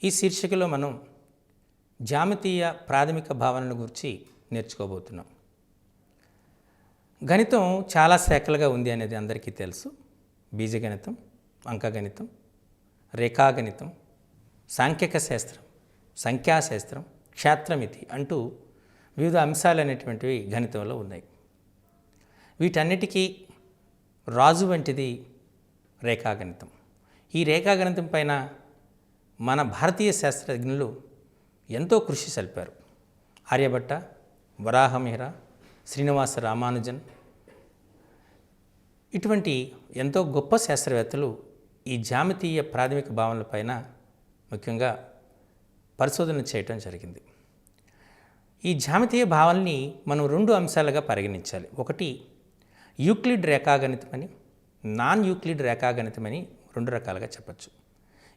ఈ శీర్షికలో మనం జ్యామితీయ ప్రాథమిక భావనల గురించి నేర్చుకోబోతున్నాం. గణితం చాలా శాఖలుగా ఉంది అనేది అందరికీ తెలుసు. బీజగణితం, అంకగణితం, రేఖాగణితం, సాంఖ్యక శాస్త్రం, సంఖ్యాశాస్త్రం, క్షేత్రమితి అంటూ వివిధ అంశాలు అనేటువంటివి గణితంలో ఉన్నాయి. వీటన్నిటికీ రాజు వంటిది రేఖాగణితం. ఈ రేఖాగణితం పైన మన భారతీయ శాస్త్రజ్ఞులు ఎంతో కృషి సల్పారు. ఆర్యభట్ట, వరాహమిహిర, శ్రీనివాస రామానుజన్ ఇటువంటి ఎంతో గొప్ప శాస్త్రవేత్తలు ఈ జ్యామితీయ ప్రాథమిక భావనలపైన ముఖ్యంగా పరిశోధన చేయటం జరిగింది. ఈ జ్యామితీయ భావనని మనం రెండు అంశాలుగా పరిగణించాలి. ఒకటి యూక్లిడ్ రేఖాగణితం అని, నాన్ యూక్లిడ్ రేఖాగణితం అని రెండు రకాలుగా చెప్పచ్చు.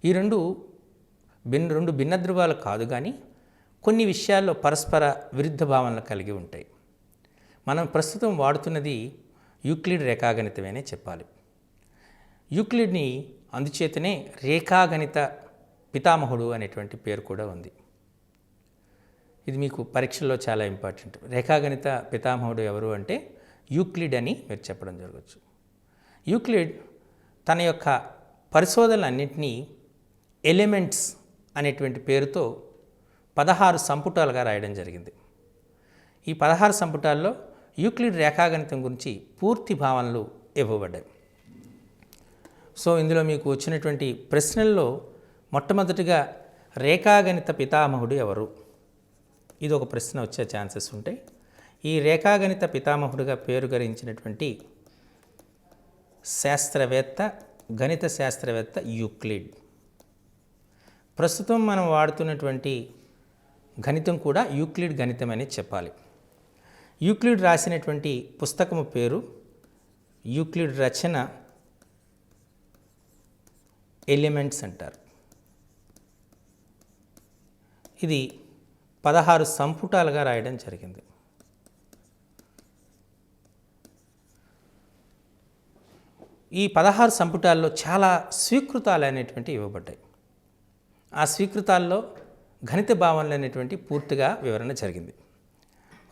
ఈ రెండు భిన్న ధృవాలు కాదు, కానీ కొన్ని విషయాల్లో పరస్పర విరుద్ధ భావనలు కలిగి ఉంటాయి. మనం ప్రస్తుతం వాడుతున్నది యూక్లిడ్ రేఖాగణితమేనే చెప్పాలి. యూక్లిడ్ని అందుచేతనే రేఖాగణిత పితామహుడు అనేటువంటి పేరు కూడా ఉంది. ఇది మీకు పరీక్షల్లో చాలా ఇంపార్టెంట్. రేఖాగణిత పితామహుడు ఎవరు అంటే యూక్లిడ్ అని మీరు చెప్పడం జరగచ్చు. యూక్లిడ్ తన యొక్క పరిశోధనలన్నింటినీ ఎలిమెంట్స్ అనేటువంటి పేరుతో 16 సంపుటాలుగా రాయడం జరిగింది. ఈ 16 సంపుటాల్లో యూక్లిడ్ రేఖాగణితం గురించి పూర్తి భావనలు ఇవ్వబడ్డాయి. సో ఇందులో మీకు వచ్చినటువంటి ప్రశ్నల్లో మొట్టమొదటిగా రేఖాగణిత పితామహుడు ఎవరు, ఇది ఒక ప్రశ్న వచ్చే ఛాన్సెస్ ఉంటాయి. ఈ రేఖాగణిత పితామహుడుగా పేరు గడించినటువంటి శాస్త్రవేత్త, గణిత శాస్త్రవేత్త యూక్లిడ్. ప్రస్తుతం మనం వాడుతున్నటువంటి గణితం కూడా యూక్లిడ్ గణితం అని చెప్పాలి. యూక్లిడ్ రాసినటువంటి పుస్తకము పేరు యూక్లిడ్ రచన ఎలిమెంట్స్ అంటారు. ఇది 16 సంపుటాలుగా రాయడం జరిగింది. ఈ 16 సంపుటాల్లో చాలా స్వీకృతాలు అనేటువంటివి ఇవ్వబడ్డాయి. ఆ స్వీకృతాల్లో గణిత భావనలు అనేటువంటి పూర్తిగా వివరణ జరిగింది.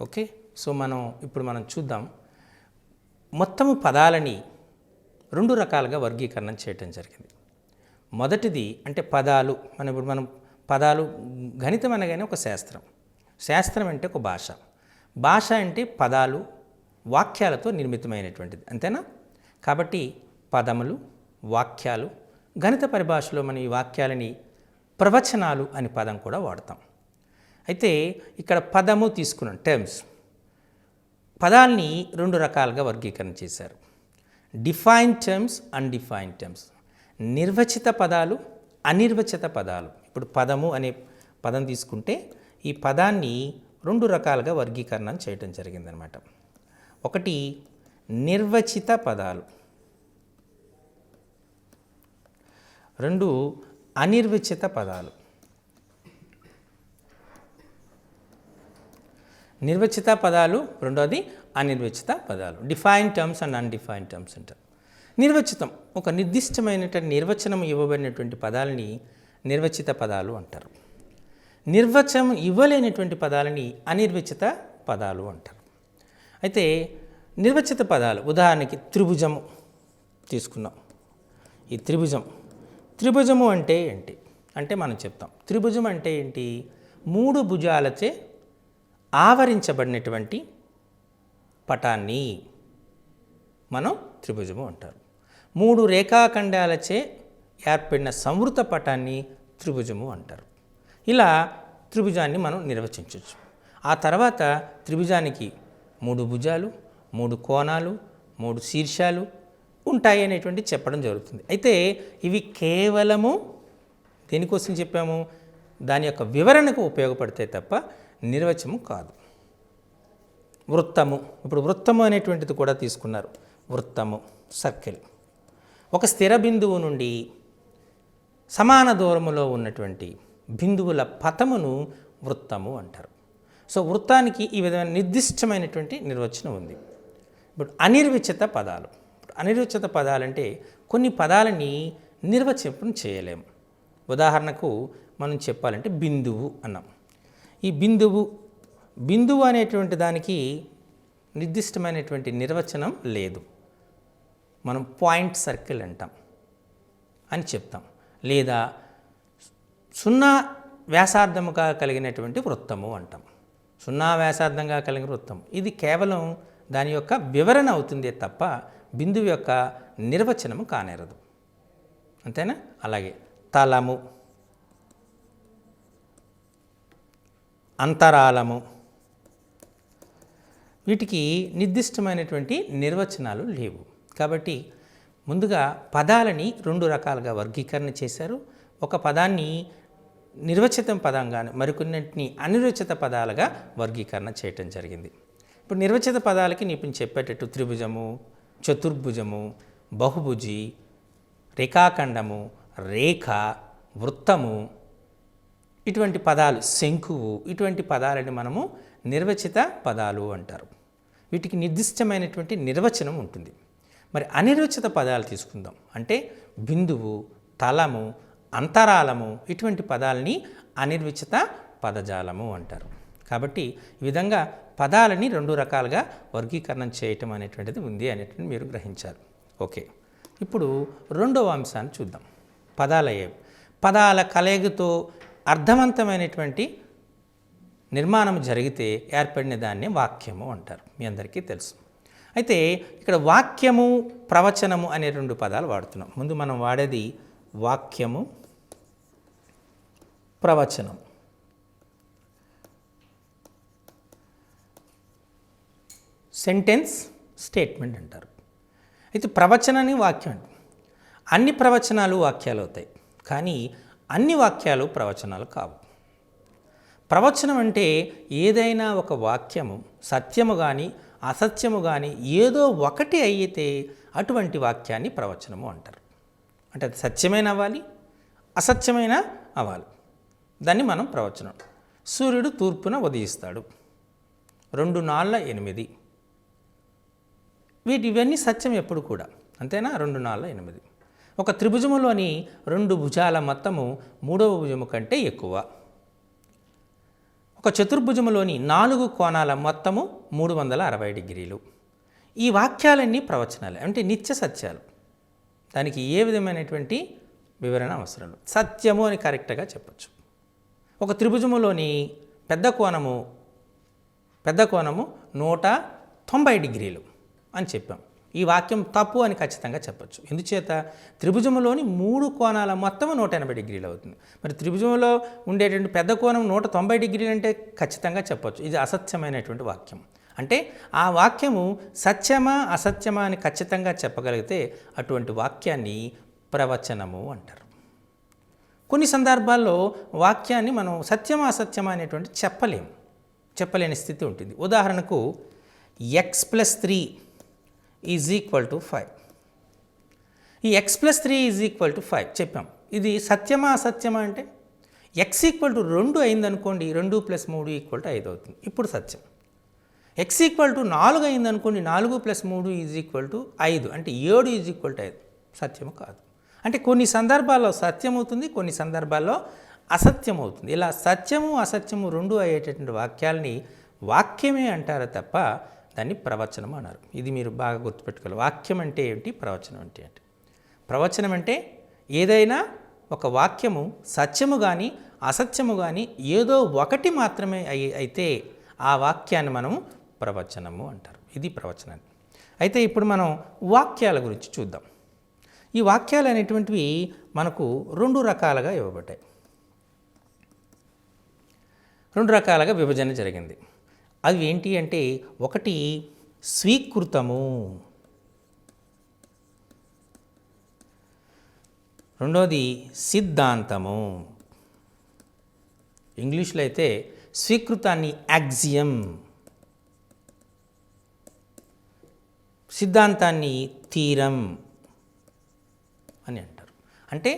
ఓకే, సో ఇప్పుడు మనం చూద్దాం. మొత్తము పదాలని రెండు రకాలుగా వర్గీకరణ చేయటం జరిగింది. మొదటిది అంటే పదాలు. మనం పదాలు, గణితం అనగానే ఒక శాస్త్రం, శాస్త్రం అంటే ఒక భాష, భాష అంటే పదాలు, వాక్యాలతో నిర్మితమైనటువంటిది, అంతేనా? కాబట్టి పదములు, వాక్యాలు, గణిత పరిభాషలో మనం ఈ వాక్యాలని ప్రవచనాలు అనే పదం కూడా వాడతాం. అయితే ఇక్కడ పదము తీసుకున్నాం, టర్మ్స్. పదాల్ని రెండు రకాలుగా వర్గీకరణ చేశారు. Defined terms, undefined terms. నిర్వచిత పదాలు, అనిర్వచిత పదాలు. ఇప్పుడు పదము అనే పదం తీసుకుంటే ఈ పదాన్ని రెండు రకాలుగా వర్గీకరణ చేయటం జరిగిందనమాట. ఒకటి నిర్వచిత పదాలు, రెండు అనిర్వచిత పదాలు. నిర్వచిత పదాలు, రెండోది అనిర్వచిత పదాలు. Defined terms and undefined terms అంటారు. నిర్వచితం, ఒక నిర్దిష్టమైనటువంటి నిర్వచనం ఇవ్వబడినటువంటి పదాలని నిర్వచిత పదాలు అంటారు. నిర్వచనం ఇవ్వలేనటువంటి పదాలని అనిర్వచిత పదాలు అంటారు. అయితే నిర్వచిత పదాలు, ఉదాహరణకి త్రిభుజము తీసుకున్నాం. ఈ త్రిభుజము అంటే ఏంటి అంటే మనం చెప్తాం, త్రిభుజం అంటే ఏంటి? 3 భుజాలచే ఆవరించబడినటువంటి పటాన్ని మనం త్రిభుజము అంటారు. 3 రేఖాఖండాలచే ఏర్పడిన సంవృత పటాన్ని త్రిభుజము అంటారు. ఇలా త్రిభుజాన్ని మనం నిర్వచించవచ్చు. ఆ తర్వాత త్రిభుజానికి 3 భుజాలు, 3 కోణాలు, 3 శీర్షాలు ఉంటాయి అనేటువంటి చెప్పడం జరుగుతుంది. అయితే ఇవి కేవలము దేనికోసం చెప్పాము? దాని యొక్క వివరణకు ఉపయోగపడతాయి తప్ప నిర్వచనము కాదు. వృత్తము, ఇప్పుడు వృత్తము అనేటువంటిది కూడా తీసుకున్నారు. వృత్తము, సర్కిల్, ఒక స్థిర బిందువు నుండి సమాన దూరములో ఉన్నటువంటి బిందువుల పథమును వృత్తము అంటారు. సో వృత్తానికి ఈ విధమైన నిర్దిష్టమైనటువంటి నిర్వచనం ఉంది. ఇప్పుడు అనిర్వచిత పదాలు. అనిర్వచిత పదాలంటే కొన్ని పదాలని నిర్వచనం చేయలేము. ఉదాహరణకు మనం చెప్పాలంటే బిందువు అన్నాం. ఈ బిందువు అనేటువంటి దానికి నిర్దిష్టమైనటువంటి నిర్వచనం లేదు. మనం పాయింట్ సర్కిల్ అంటాం అని చెప్తాం, లేదా సున్నా వ్యాసార్థముగా కలిగినటువంటి వృత్తము అంటాం. సున్నా వ్యాసార్థంగా కలిగిన వృత్తం ఇది కేవలం దాని యొక్క వివరణ అవుతుందే తప్ప బిందువు యొక్క నిర్వచనము కానేరదు. అంతేనా? అలాగే తలము, అంతరాలము, వీటికి నిర్దిష్టమైనటువంటి నిర్వచనాలు లేవు. కాబట్టి ముందుగా పదాలని 2 రకాలుగా వర్గీకరణ చేశారు. ఒక పదాన్ని నిర్వచిత పదంగా, మరికొన్నింటిని అనిర్వచిత పదాలుగా వర్గీకరణ చేయటం జరిగింది. ఇప్పుడు నిర్వచిత పదాలకి నేను చెప్పేటట్టు త్రిభుజము, చతుర్భుజము, బహుభుజి, రేఖాఖండము, రేఖ, వృత్తము, ఇటువంటి పదాలు, శంకువు, ఇటువంటి పదాలని మనము నిర్వచిత పదాలు అంటారు. వీటికి నిర్దిష్టమైనటువంటి నిర్వచనం ఉంటుంది. మరి అనిర్వచిత పదాలు తీసుకుందాం. అంటే బిందువు, తలము, అంతరాలము, ఇటువంటి పదాలని అనిర్వచిత పదజాలము అంటారు. కాబట్టి ఈ విధంగా పదాలని 2 రకాలుగా వర్గీకరణ చేయటం అనేటువంటిది ఉంది అనేటువంటి మీరు గ్రహించారు. ఓకే, ఇప్పుడు రెండవ అంశాన్ని చూద్దాం. పదాల కలయికతో అర్థవంతమైనటువంటి నిర్మాణం జరిగితే ఏర్పడిన దాన్ని వాక్యము అంటారు. మీ అందరికీ తెలుసు. అయితే ఇక్కడ వాక్యము, ప్రవచనము అనే 2 పదాలు వాడుతున్నాం. ముందు మనం వాడేది వాక్యము, ప్రవచనం. సెంటెన్స్, స్టేట్మెంట్ అంటారు. అయితే ప్రవచనాన్ని వాక్యం అంటారు. అన్ని ప్రవచనాలు వాక్యాలు అవుతాయి, కానీ అన్ని వాక్యాలు ప్రవచనాలు కావు. ప్రవచనం అంటే ఏదైనా ఒక వాక్యము సత్యము కానీ అసత్యము కానీ ఏదో ఒకటి అయితే అటువంటి వాక్యాన్ని ప్రవచనము అంటారు. అంటే అది సత్యమైన అవ్వాలి, అసత్యమైన అవ్వాలి, దాన్ని మనం ప్రవచనం. సూర్యుడు తూర్పున ఉదయిస్తాడు, 2×4 8. ఇవన్నీ సత్యం ఎప్పుడు కూడా, అంతేనా? 2×4 ఒక త్రిభుజములోని 2 భుజాల మొత్తము 3వ భుజము కంటే ఎక్కువ. ఒక చతుర్భుజములోని 4 కోణాల మొత్తము 360 డిగ్రీలు. ఈ వాక్యాలన్నీ ప్రవచనాలే, అంటే నిత్య సత్యాలు. దానికి ఏ విధమైనటువంటి వివరణ అవసరం లేదు, సత్యము అని కరెక్ట్గా చెప్పచ్చు. ఒక త్రిభుజములోని పెద్ద కోణము 190 డిగ్రీలు అని చెప్పాం. ఈ వాక్యం తప్పు అని ఖచ్చితంగా చెప్పచ్చు. ఎందుచేత త్రిభుజములోని 3 కోణాల మొత్తం 180 డిగ్రీలు అవుతుంది. మరి త్రిభుజంలో ఉండేటువంటి పెద్ద కోణం 190 డిగ్రీలు అంటే ఖచ్చితంగా చెప్పచ్చు ఇది అసత్యమైనటువంటి వాక్యం. అంటే ఆ వాక్యము సత్యమా అసత్యమా అని ఖచ్చితంగా చెప్పగలిగితే అటువంటి వాక్యాన్ని ప్రవచనము అంటారు. కొన్ని సందర్భాల్లో వాక్యాన్ని మనం సత్యమా అసత్యమా అనేటువంటి చెప్పలేని స్థితి ఉంటుంది. ఉదాహరణకు x+3 = 5. ఈ x+3 = 5 చెప్పాం. ఇది సత్యమా అసత్యమా అంటే x = 2 అయిందనుకోండి, 2 + 3 = 5 అవుతుంది, ఇప్పుడు సత్యం. x = 4 అయిందనుకోండి, 4 + 3 = 5, అంటే 7 = 5, సత్యము కాదు. అంటే కొన్ని సందర్భాల్లో సత్యం అవుతుంది, కొన్ని సందర్భాల్లో అసత్యం అవుతుంది. ఇలా సత్యము అసత్యము 2 అయ్యేటటువంటి వాక్యాలని వాక్యమే అంటారు తప్ప దాన్ని ప్రవచనం అన్నారు. ఇది మీరు బాగా గుర్తుపెట్టుకోవాలి. వాక్యం అంటే ఏంటి, ప్రవచనం అంటే ఏంటి. ప్రవచనం అంటే ఏదైనా ఒక వాక్యము సత్యము కానీ అసత్యము కానీ ఏదో ఒకటి మాత్రమే అయితే ఆ వాక్యాన్ని మనము ప్రవచనము అంటారు. ఇది ప్రవచనాన్ని. అయితే ఇప్పుడు మనం వాక్యాల గురించి చూద్దాం. ఈ వాక్యాలు అనేటువంటివి మనకు 2 రకాలుగా ఇవ్వబడ్డాయి, 2 రకాలుగా విభజన జరిగింది. అవి ఏంటి అంటే, ఒకటి స్వీకృతము, రెండోది సిద్ధాంతము. ఇంగ్లీష్లో అయితే స్వీకృతాన్ని యాక్సియం, సిద్ధాంతాన్ని థీరం అని అంటారు. అంటే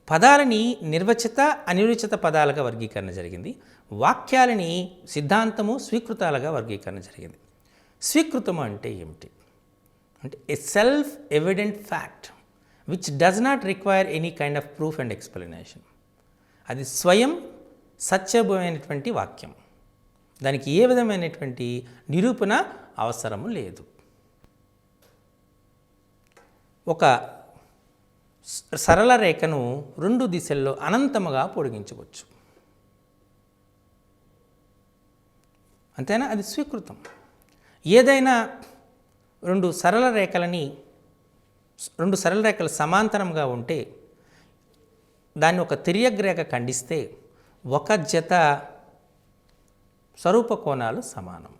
పదాలని నిర్వచిత అనిర్వచిత పదాలుగా వర్గీకరణ జరిగింది. వాక్యాలని సిద్ధాంతము స్వీకృతాలుగా వర్గీకరణ జరిగింది. స్వీకృతము అంటే ఏమిటి అంటే a self evident fact which does not require any kind of proof and explanation. అది స్వయం సత్యమైనటువంటి వాక్యం. దానికి ఏ విధమైనటువంటి నిరూపణ అవసరము లేదు. ఒక సరళ రేఖను రెండు దిశల్లో అనంతముగా పొడిగించవచ్చు. అంతేనా? అది స్వీకృతం. ఏదైనా రెండు సరళ రేఖలు సమాంతరంగా ఉంటే దాన్ని ఒక తిర్యక్ రేఖ ఖండిస్తే ఒక జత స్వరూప కోణాలు సమానం.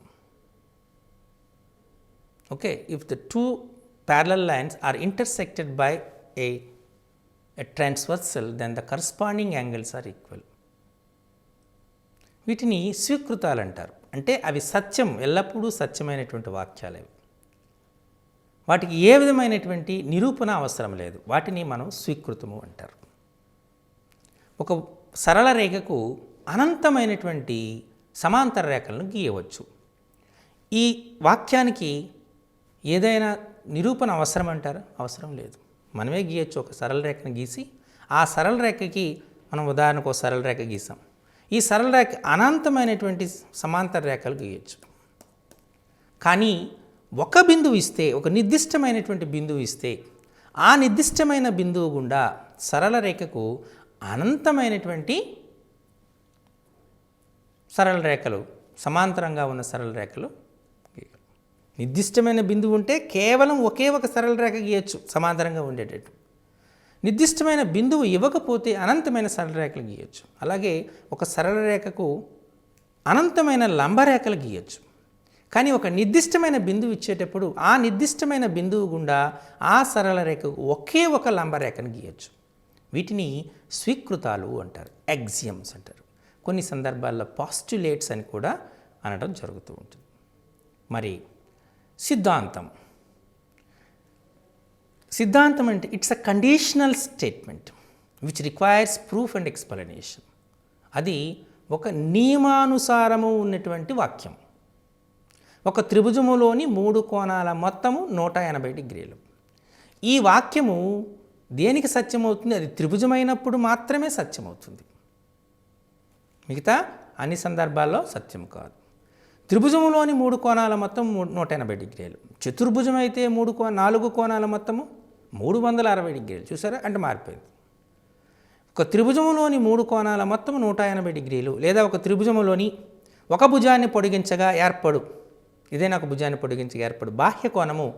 Okay, if the two parallel lines are intersected by a transversal, then the corresponding angles are equal. వీటిని స్వీకృతాలు అంటారు. అంటే అవి సత్యం, ఎల్లప్పుడూ సత్యమైనటువంటి వాక్యాలు. వాటికి ఏ విధమైనటువంటి నిరూపణ అవసరం లేదు. వాటిని మనం స్వీకృతము అంటారు. ఒక సరళ రేఖకు అనంతమైనటువంటి సమాంతర రేఖలను గీయవచ్చు. ఈ వాక్యానికి ఏదైనా నిరూపణ అవసరం అంటారా? అవసరం లేదు. మనమే గీయచ్చు. ఒక సరళ రేఖను గీసి ఆ సరళ రేఖకి మనం ఉదాహరణకు ఒక సరళ రేఖ గీసాం. ఈ సరళ రేఖ అనంతమైనటువంటి సమాంతర రేఖలు గీయచ్చు. కానీ ఒక బిందువు ఇస్తే, ఒక నిర్దిష్టమైనటువంటి బిందువు ఇస్తే ఆ నిర్దిష్టమైన బిందువు గుండా సరళ రేఖకు అనంతమైనటువంటి సరళ రేఖలు, సమాంతరంగా ఉన్న సరళ రేఖలు. నిర్దిష్టమైన బిందువు ఉంటే కేవలం ఒకే ఒక సరళ రేఖ గీయచ్చు సమాంతరంగా ఉండేటట్టు. నిర్దిష్టమైన బిందువు ఇవ్వకపోతే అనంతమైన సరళ రేఖలు గీయచ్చు. అలాగే ఒక సరళ రేఖకు అనంతమైన లంబరేఖలు గీయచ్చు. కానీ ఒక నిర్దిష్టమైన బిందువు ఇచ్చేటప్పుడు ఆ నిర్దిష్టమైన బిందువు గుండా ఆ సరళ రేఖకు ఒకే ఒక లంబరేఖను గీయచ్చు. వీటిని స్వీకృతాలు అంటారు, ఎగ్జియమ్స్ అంటారు. కొన్ని సందర్భాల్లో పాస్టులేట్స్ అని కూడా అనడం జరుగుతూ ఉంటుంది. మరి సిద్ధాంతం అంటే it's a conditional statement which requires proof and explanation. అది ఒక నియమానుసారము ఉన్నటువంటి వాక్యం. ఒక త్రిభుజములోని 3 కోణాల మొత్తము 180 డిగ్రీలు. ఈ వాక్యము దేనికి సత్యమవుతుంది? అది త్రిభుజమైనప్పుడు మాత్రమే సత్యమవుతుంది. మిగతా అన్ని సందర్భాల్లో సత్యం కాదు. త్రిభుజములోని 3 కోణాల మొత్తం 180 డిగ్రీలు. చతుర్భుజం అయితే 4 కోణాల మొత్తము 360 డిగ్రీలు. చూసారా? అంటే మారిపోయింది. ఒక త్రిభుజములోని 3 కోణాల మొత్తం 180 డిగ్రీలు, లేదా ఒక త్రిభుజములోని ఒక భుజాన్ని పొడిగించగా ఏర్పడు, ఇదే నాకు భుజాన్ని పొడిగించగా ఏర్పడు బాహ్య కోణము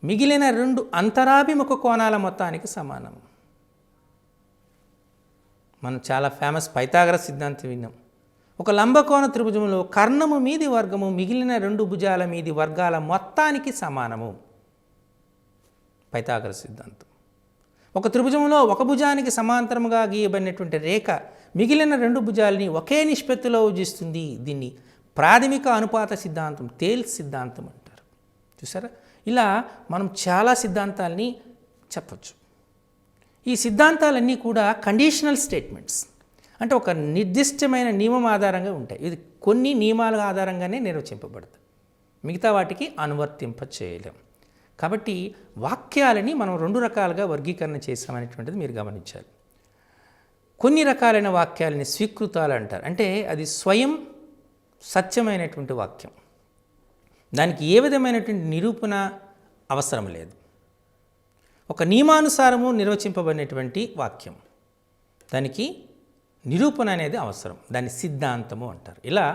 మిగిలిన 2 అంతరాభిముఖ కోణాల మొత్తానికి సమానం. మనం చాలా ఫేమస్ పైథాగరస్ సిద్ధాంతం విన్నాం. ఒక లంబకోణ త్రిభుజంలో కర్ణము మీది వర్గము మిగిలిన 2 భుజాల మీది వర్గాల మొత్తానికి సమానము. పైథాగరస్ సిద్ధాంతం. ఒక త్రిభుజంలో ఒక భుజానికి సమాంతరముగా గీయబడినటువంటి రేఖ మిగిలిన 2 భుజాలని ఒకే నిష్పత్తిలో యోజిస్తుంది. దీన్ని ప్రాథమిక అనుపాత సిద్ధాంతం, తేల్స్ సిద్ధాంతం అంటారు. చూసారా? ఇలా మనం చాలా సిద్ధాంతాలని చెప్పచ్చు. ఈ సిద్ధాంతాలన్నీ కూడా కండిషనల్ స్టేట్మెంట్స్, అంటే ఒక నిర్దిష్టమైన నియమం ఆధారంగా ఉంటాయి. ఇది కొన్ని నియమాల ఆధారంగానే నిర్వచింపబడతాయి, మిగతా వాటికి అనువర్తింప చేయలేం. కాబట్టి వాక్యాలని మనం 2 రకాలుగా వర్గీకరణ చేసామనేటువంటిది మీరు గమనించాలి. కొన్ని రకాలైన వాక్యాలని స్వీకృతాలు అంటారు. అంటే అది స్వయం సత్యమైనటువంటి వాక్యం, దానికి ఏ విధమైనటువంటి నిరూపణ అవసరం లేదు. ఒక నియమానుసారము నిర్వచింపబడినటువంటి వాక్యం, దానికి నిరూపణ అనేది అవసరం, దాన్ని సిద్ధాంతము అంటారు. ఇలా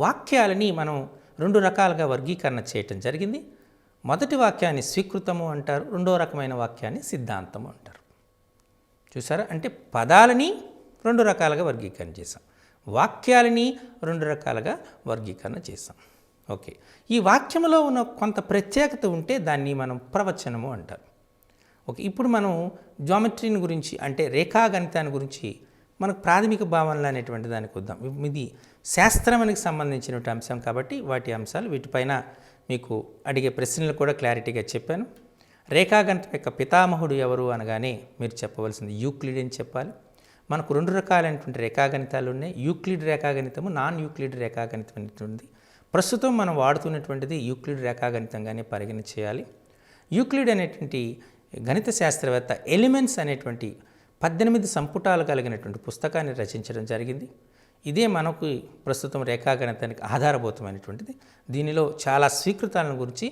వాక్యాలని మనం 2 రకాలుగా వర్గీకరణ చేయటం జరిగింది. మొదటి వాక్యాన్ని స్వీకృతము అంటారు, రెండో రకమైన వాక్యాన్ని సిద్ధాంతము అంటారు. చూసారా? అంటే పదాలని 2 రకాలుగా వర్గీకరణ చేసాం, వాక్యాలని 2 రకాలుగా వర్గీకరణ చేసాం. ఓకే, ఈ వాక్యంలో ఉన్న కొంత ప్రత్యేకత ఉంటే దాన్ని మనం ప్రవచనము అంటారు. ఓకే, ఇప్పుడు మనం జియోమెట్రీని గురించి, అంటే రేఖాగణితాన్ని గురించి, మనకు ప్రాథమిక భావనలు అనేటువంటి దానికి వద్దాం. ఇది శాస్త్రానికి సంబంధించినటువంటి అంశం కాబట్టి వాటి అంశాలు, వీటిపైన మీకు అడిగే ప్రశ్నలు కూడా క్లారిటీగా చెప్పాను. రేఖాగణితం యొక్క పితామహుడు ఎవరు అనగానే మీరు చెప్పవలసింది యూక్లిడ్ అని చెప్పాలి. మనకు 2 రకాలైనటువంటి రేఖాగణితాలు ఉన్నాయి. యూక్లిడ్ రేఖాగణితము, నాన్ యూక్లిడ్ రేఖాగణితం అనేటువంటిది. ప్రస్తుతం మనం వాడుతున్నటువంటిది యూక్లిడ్ రేఖాగణితంగానే పరిగణ చేయాలి. యూక్లిడ్ అనేటువంటి గణిత శాస్త్రవేత్త ఎలిమెంట్స్ అనేటువంటి 18 సంపుటాలు కలిగినటువంటి పుస్తకాన్ని రచించడం జరిగింది. ఇదే మనకు ప్రస్తుతం రేఖాగణితానికి ఆధారభూతమైనటువంటిది. దీనిలో చాలా స్వీకృతాలను గురించి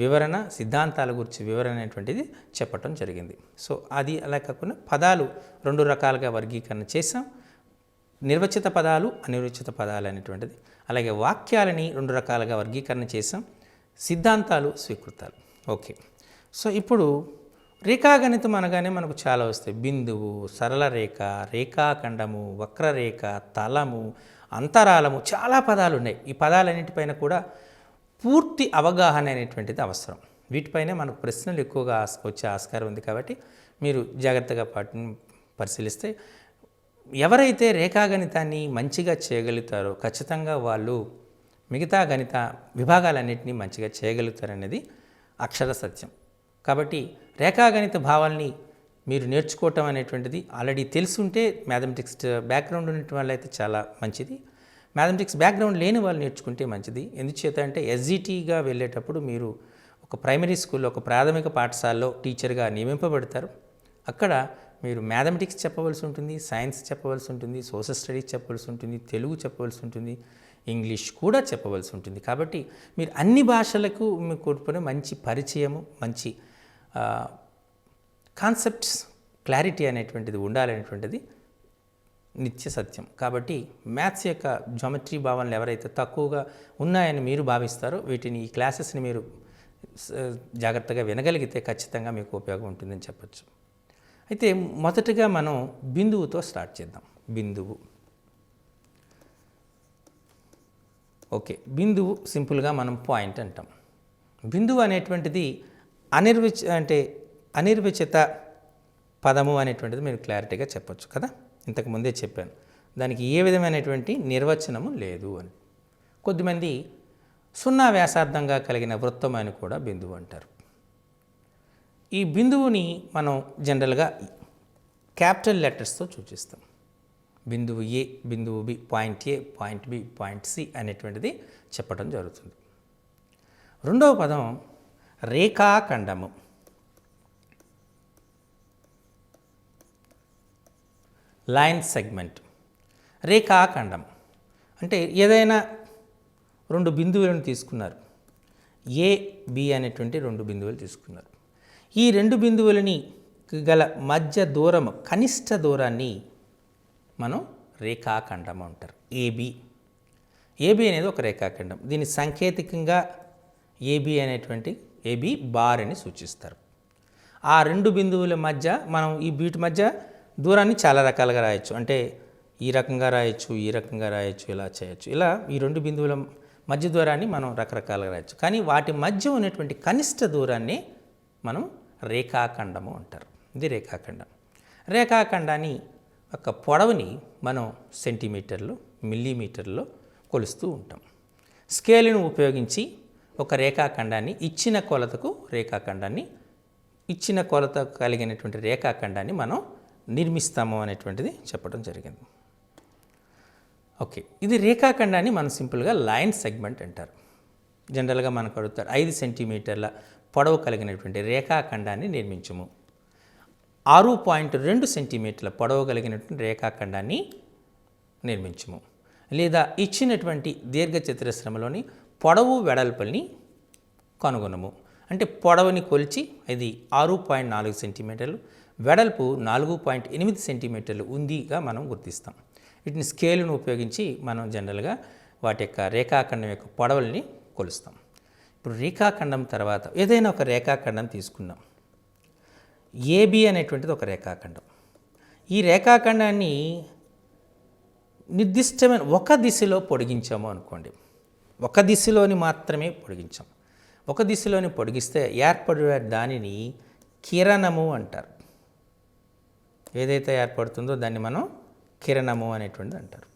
వివరణ, సిద్ధాంతాల గురించి వివరణ అనేటువంటిది చెప్పటం జరిగింది. సో అది అలా కాకుండా పదాలు 2 రకాలుగా వర్గీకరణ చేసాం. నిర్వచిత పదాలు, అనిర్వచిత పదాలు అనేటువంటిది. అలాగే వాక్యాలని 2 రకాలుగా వర్గీకరణ చేసాం. సిద్ధాంతాలు, స్వీకృతాలు. ఓకే. సో ఇప్పుడు రేఖాగణితం అనగానే మనకు చాలా వస్తాయి. బిందువు, సరళ రేఖ, రేఖాఖండము, వక్రరేఖ, తలము, అంతరాలము, చాలా పదాలు ఉన్నాయి. ఈ పదాలన్నింటిపైన కూడా పూర్తి అవగాహన అనేటువంటిది అవసరం. వీటిపైనే మనకు ప్రశ్నలు ఎక్కువగా వచ్చే ఆస్కారం ఉంది. కాబట్టి మీరు జాగ్రత్తగా పరిశీలిస్తే ఎవరైతే రేఖాగణితాన్ని మంచిగా చేయగలుగుతారో ఖచ్చితంగా వాళ్ళు మిగతా గణిత విభాగాలన్నింటినీ మంచిగా చేయగలుగుతారనేది అక్షర సత్యం. కాబట్టి రేఖాగణిత భావాల్ని మీరు నేర్చుకోవటం అనేటువంటిది ఆల్రెడీ తెలుసుంటే మ్యాథమెటిక్స్ బ్యాక్గ్రౌండ్ ఉన్నటువంటి వాళ్ళైతే చాలా మంచిది. మ్యాథమెటిక్స్ బ్యాక్గ్రౌండ్ లేని వాళ్ళు నేర్చుకుంటే మంచిది. ఎందుచేత అంటే ఎస్జిటిగా వెళ్ళేటప్పుడు మీరు ఒక ప్రైమరీ స్కూల్లో, ఒక ప్రాథమిక పాఠశాలలో టీచర్గా నియమింపబడతారు. అక్కడ మీరు మ్యాథమెటిక్స్ చెప్పవలసి ఉంటుంది, సైన్స్ చెప్పవలసి ఉంటుంది, సోషల్ స్టడీస్ చెప్పవలసి ఉంటుంది, తెలుగు చెప్పవలసి ఉంటుంది, ఇంగ్లీష్ కూడా చెప్పవలసి ఉంటుంది. కాబట్టి మీరు అన్ని భాషలకు మీకు కూడుకునే మంచి పరిచయము, మంచి కాన్సెప్ట్స్ క్లారిటీ అనేటువంటిది ఉండాలనేటువంటిది నిత్య సత్యం. కాబట్టి మ్యాథ్స్ యొక్క జ్యామెట్రీ భావనలు ఎవరైతే తక్కువగా ఉన్నాయని మీరు భావిస్తారో వీటిని, ఈ క్లాసెస్ని మీరు జాగ్రత్తగా వినగలిగితే ఖచ్చితంగా మీకు ఉపయోగం ఉంటుందని చెప్పచ్చు. అయితే మొదటగా మనం బిందువుతో స్టార్ట్ చేద్దాం. బిందువు. ఓకే. బిందువు సింపుల్గా మనం పాయింట్ అంటాం. బిందువు అనేటువంటిది అనిర్వచిత పదము అనేటువంటిది మీరు క్లారిటీగా చెప్పొచ్చు కదా. ఇంతకు ముందే చెప్పాను. దానికి ఏ విధమైనటువంటి నిర్వచనము లేదు అని. కొద్దిమంది 0 వ్యాసార్థంగా కలిగిన వృత్తం అని కూడా బిందువు అంటారు. ఈ బిందువుని మనం జనరల్గా క్యాపిటల్ లెటర్స్తో సూచిస్తాం. బిందువు ఏ, బిందువు బి, పాయింట్ ఏ, పాయింట్ బి, పాయింట్ సి అనేటువంటిది చెప్పడం జరుగుతుంది. రెండవ పదం రేఖాఖండము. Line segment. రేఖాఖండం అంటే ఏదైనా 2 బిందువులను తీసుకున్నారు. ఏ, బి అనేటువంటి 2 బిందువులు తీసుకున్నారు. ఈ 2 బిందువులని గల మధ్య దూరం, కనిష్ట దూరాన్ని మనం రేఖాఖండం అంటారు. ఏబి. ఏబి అనేది ఒక రేఖాఖండం. దీని సాంకేతికంగా ఏబి అనేటువంటి ఏబి బార్ అని సూచిస్తారు. ఆ 2 బిందువుల మధ్య మనం వీటి మధ్య దూరాన్ని చాలా రకాలుగా రాయొచ్చు. అంటే ఈ రకంగా రాయొచ్చు, ఈ రకంగా రాయొచ్చు, ఇలా చేయొచ్చు. ఇలా ఈ 2 బిందువుల మధ్య దూరాన్ని మనం రకరకాలుగా రాయొచ్చు. కానీ వాటి మధ్య ఉన్నటువంటి కనిష్ట దూరాన్ని మనం రేఖాఖండము అంటారు. ఇది రేఖాఖండం. రేఖాఖండాన్ని యొక్క పొడవుని మనం సెంటీమీటర్లు, మిల్లీమీటర్లో కొలుస్తూ ఉంటాం. స్కేలును ఉపయోగించి ఒక రేఖాఖండాన్ని ఇచ్చిన కొలత కలిగినటువంటి రేఖాఖండాన్ని మనం నిర్మిస్తాము అనేటువంటిది చెప్పడం జరిగింది. ఓకే. ఇది రేఖాఖండాన్ని మనం సింపుల్గా లైన్ సెగ్మెంట్ అంటారు. జనరల్గా మనకు అడుగుతారు 5 సెంటీమీటర్ల పొడవు కలిగినటువంటి రేఖాఖండాన్ని నిర్మించము, 6.2 సెంటీమీటర్ల పొడవు కలిగినటువంటి రేఖాఖండాన్ని నిర్మించము, లేదా ఇచ్చినటువంటి దీర్ఘచతురస్రంలోని పొడవు వెడల్పుల్ని కనుగొనము. అంటే పొడవుని కొలిచి ఇది 6.4 సెంటీమీటర్లు, వెడల్పు 4.8 సెంటీమీటర్లు ఉందిగా మనం గుర్తిస్తాం. వీటిని స్కేలును ఉపయోగించి మనం జనరల్గా వాటి యొక్క రేఖాఖండం యొక్క పొడవుల్ని కొలుస్తాం. ఇప్పుడు రేఖాఖండం తర్వాత ఏదైనా ఒక రేఖాఖండం తీసుకున్నాం. ఏబి అనేటువంటిది ఒక రేఖాఖండం. ఈ రేఖాఖండాన్ని నిర్దిష్టమైన ఒక దిశలో పొడిగించాము అనుకోండి. ఒక దిశలోని మాత్రమే పొడిగించాం. ఒక దిశలోని పొడిగిస్తే ఏర్పడే దానిని కిరణము అంటారు. ఏదైతే ఏర్పడుతుందో దాన్ని మనం కిరణము అనేటువంటిది అంటారు.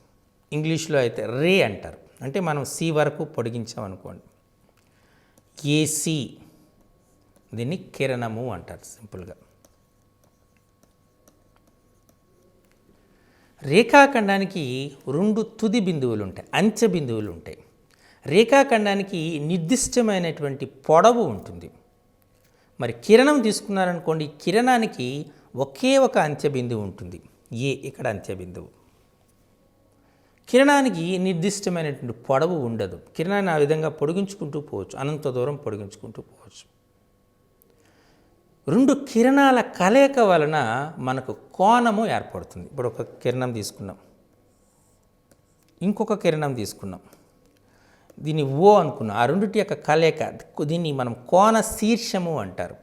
ఇంగ్లీష్లో అయితే రే అంటారు. అంటే మనం సి వరకు పొడిగించాం అనుకోండి. ఏసి దీన్ని కిరణము అంటారు సింపుల్గా. రేఖాఖండానికి 2 తుది బిందువులు ఉంటాయి, అంచె బిందువులు ఉంటాయి. రేఖాఖండానికి నిర్దిష్టమైనటువంటి పొడవు ఉంటుంది. మరి కిరణం తీసుకున్నారనుకోండి, కిరణానికి ఒకే ఒక అంత్యబిందువు ఉంటుంది, ఏ ఇక్కడ అంత్యబిందువు. కిరణానికి నిర్దిష్టమైనటువంటి పొడవు ఉండదు. కిరణాన్ని ఆ విధంగా పొడిగించుకుంటూ పోవచ్చు, అనంత దూరం పొడిగించుకుంటూ పోవచ్చు. రెండు కిరణాల కలయిక వలన మనకు కోణము ఏర్పడుతుంది. ఇప్పుడు ఒక కిరణం తీసుకున్నాం, ఇంకొక కిరణం తీసుకున్నాం, దీన్ని ఓ అనుకున్నాం. ఆ రెండింటి యొక్క కలయిక, దీన్ని మనం కోణ శీర్షము అంటారు.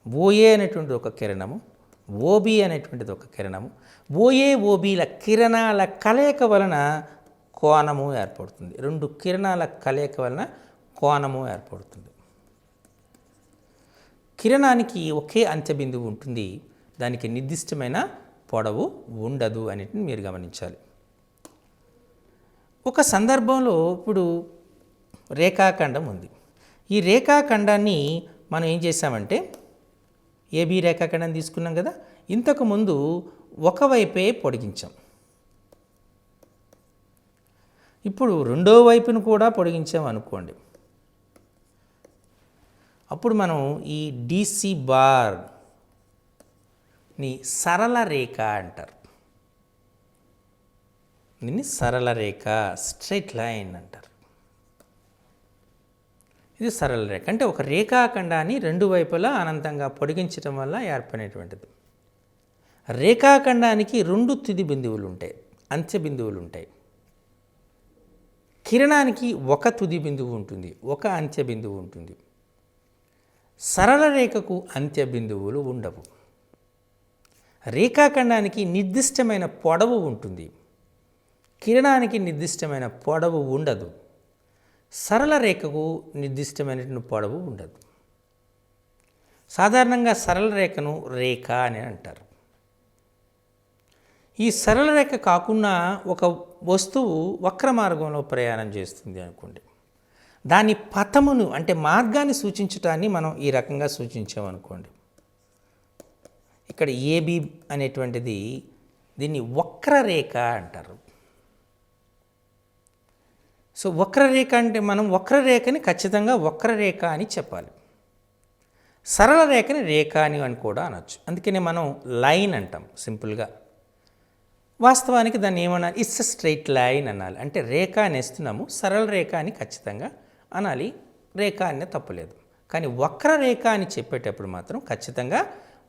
ఓఏ అనేటువంటిది ఒక కిరణము, ఓబి అనేటువంటిది ఒక కిరణము. ఓఏ ఓబీల కిరణాల కలయిక వలన కోణము ఏర్పడుతుంది. రెండు కిరణాల కలయిక వలన కోణము ఏర్పడుతుంది. కిరణానికి ఒకే అంత్యబిందువు ఉంటుంది, దానికి నిర్దిష్టమైన పొడవు ఉండదు అనేటిని మీరు గమనించాలి. ఒక సందర్భంలో ఇప్పుడు రేఖాఖండం ఉంది. ఈ రేఖాఖండాన్ని మనం ఏం చేసామంటే ఏబీ రేఖాఖండం తీసుకున్నాం కదా, ఇంతకుముందు ఒకవైపే పొడిగించాం. ఇప్పుడు రెండో వైపును కూడా పొడిగించాం అనుకోండి. అప్పుడు మనం ఈ DC బార్ని సరళ రేఖ అంటారు. దీన్ని సరళ రేఖ, స్ట్రైట్ లైన్ అంటారు. ఇది సరళ రేఖ అంటే ఒక రేఖాఖండాన్ని రెండు వైపులా అనంతంగా పొడిగించడం వల్ల ఏర్పడినటువంటిది. రేఖాఖండానికి రెండు తుది బిందువులు ఉంటాయి, అంత్య బిందువులు ఉంటాయి. కిరణానికి ఒక తుది బిందువు ఉంటుంది, ఒక అంత్య బిందువు ఉంటుంది. సరళ రేఖకు అంత్య బిందువులు ఉండవు. రేఖాఖండానికి నిర్దిష్టమైన పొడవు ఉంటుంది, కిరణానికి నిర్దిష్టమైన పొడవు ఉండదు. సరళ రేఖకు నిర్దిష్టమైనటువంటి పొడవు ఉండదు. సాధారణంగా సరళ రేఖను రేఖ అని అంటారు. ఈ సరళ రేఖ కాకుండా ఒక వస్తువు వక్ర మార్గంలో ప్రయాణం చేస్తుంది అనుకోండి, దాని పథమును అంటే మార్గాన్ని సూచించటాన్ని మనం ఈ రకంగా సూచించామనుకోండి. ఇక్కడ ఏబి అనేటువంటిది దీన్ని వక్రరేఖ అంటారు. సో వక్రరేఖ అంటే మనం వక్రరేఖని ఖచ్చితంగా వక్రరేఖ అని చెప్పాలి. సరళ రేఖని రేఖ అని కూడా అనొచ్చు. అందుకనే మనం లైన్ అంటాం సింపుల్గా. వాస్తవానికి దాన్ని ఏమన్నా ఇట్స్ స్ట్రైట్ లైన్ అనాలి. అంటే రేఖ అనేస్తున్నాము, సరళ రేఖ అని ఖచ్చితంగా అనాలి, రేఖ అనే తప్పులేదు. కానీ వక్రరేఖ అని చెప్పేటప్పుడు మాత్రం ఖచ్చితంగా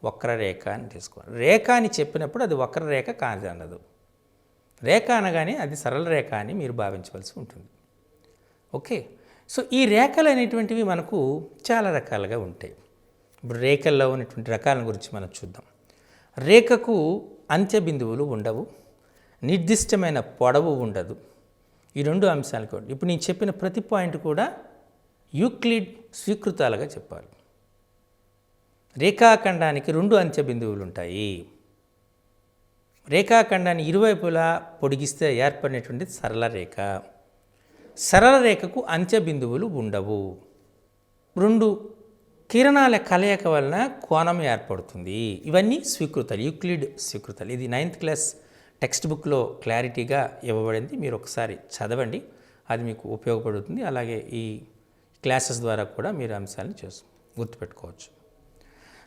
వక్రరేఖ అని తీసుకోవాలి. రేఖ అని చెప్పినప్పుడు అది వక్రరేఖ కాదు అన్నదు. రేఖ అనగానే అది సరళ రేఖ అని మీరు భావించవలసి ఉంటుంది. ఓకే, సో ఈ రేఖలు అనేటువంటివి మనకు చాలా రకాలుగా ఉంటాయి. ఇప్పుడు రేఖల్లో ఉన్నటువంటి రకాల గురించి మనం చూద్దాం. రేఖకు అంత్య బిందువులు ఉండవు, నిర్దిష్టమైన పొడవు ఉండదు. ఈ రెండు అంశాలు కూడా ఇప్పుడు నేను చెప్పిన ప్రతి పాయింట్ కూడా యూక్లిడ్ స్వీకృతాలుగా చెప్పాలి. రేఖాఖండానికి రెండు అంత్య బిందువులు ఉంటాయి. రేఖాఖండాన్ని ఇరువైపులా పొడిగిస్తే ఏర్పడినటువంటి సరళ రేఖ. సరళ రేఖకు అంత్య బిందువులు ఉండవు. రెండు కిరణాల కలయిక వలన కోణం ఏర్పడుతుంది. ఇవన్నీ స్వీకృతాలు, యూక్లిడ్ స్వీకృతాలు. ఇది 9th క్లాస్ టెక్స్ట్ బుక్లో క్లారిటీగా ఇవ్వబడింది. మీరు ఒకసారి చదవండి, అది మీకు ఉపయోగపడుతుంది. అలాగే ఈ క్లాసెస్ ద్వారా కూడా మీరు అంశాలను గుర్తుపెట్టుకోవచ్చు.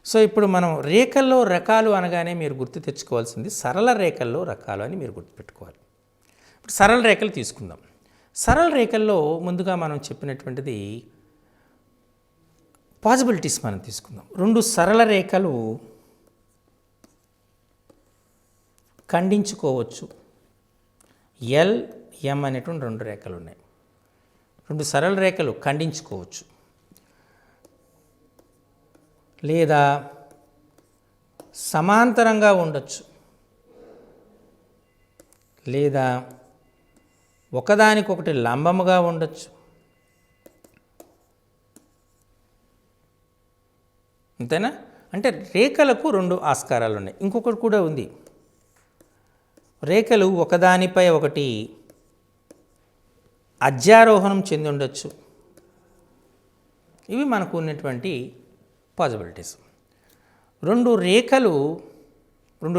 సో ఇప్పుడు మనం రేఖల్లో రకాలు అనగానే మీరు గుర్తు తెచ్చుకోవాల్సింది సరళ రేఖల్లో రకాలు అని మీరు గుర్తుపెట్టుకోవాలి. ఇప్పుడు సరళ రేఖలు తీసుకుందాం. సరళ రేఖల్లో ముందుగా మనం చెప్పినటువంటిది పాసిబిలిటీస్ మనం తీసుకుందాం. రెండు సరళ రేఖలు ఖండించుకోవచ్చు. ఎల్ ఎం అనేటువంటి రెండు రేఖలు ఉన్నాయి. రెండు సరళ రేఖలు ఖండించుకోవచ్చు, లేదా సమాంతరంగా ఉండొచ్చు, లేదా ఒకదానికొకటి లంబముగా ఉండొచ్చు. అంతేనా? అంటే రేఖలకు రెండు ఆస్కారాలు ఉన్నాయి. ఇంకొకటి కూడా ఉంది, రేఖలు ఒకదానిపై ఒకటి అధ్యారోహణం చెంది ఉండొచ్చు. ఇవి మనకు ఉన్నటువంటి పాసిబిలిటీస్. రెండు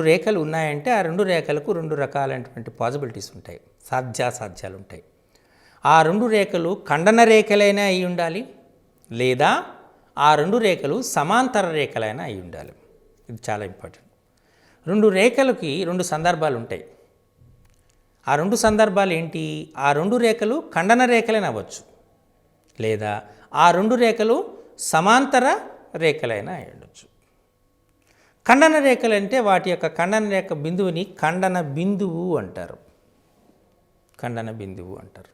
రేఖలు ఉన్నాయంటే ఆ రెండు రేఖలకు రెండు రకాలైనటువంటి పాసిబిలిటీస్ ఉంటాయి, సాధ్యాసాధ్యాలు ఉంటాయి. ఆ రెండు రేఖలు ఖండన రేఖలైనా అయి ఉండాలి, లేదా ఆ రెండు రేఖలు సమాంతర రేఖలైనా అయి ఉండాలి. ఇది చాలా ఇంపార్టెంట్. 2 రేఖలకి 2 సందర్భాలు ఉంటాయి. ఆ 2 సందర్భాలు ఏంటి? ఆ 2 రేఖలు ఖండన రేఖలైన అవ్వచ్చు, లేదా ఆ 2 రేఖలు సమాంతర రేఖలైనా ఉండొచ్చు. ఖండన రేఖలు అంటే వాటి యొక్క ఖండన రేఖ బిందువుని ఖండన బిందువు అంటారు. ఖండన బిందువు అంటారు.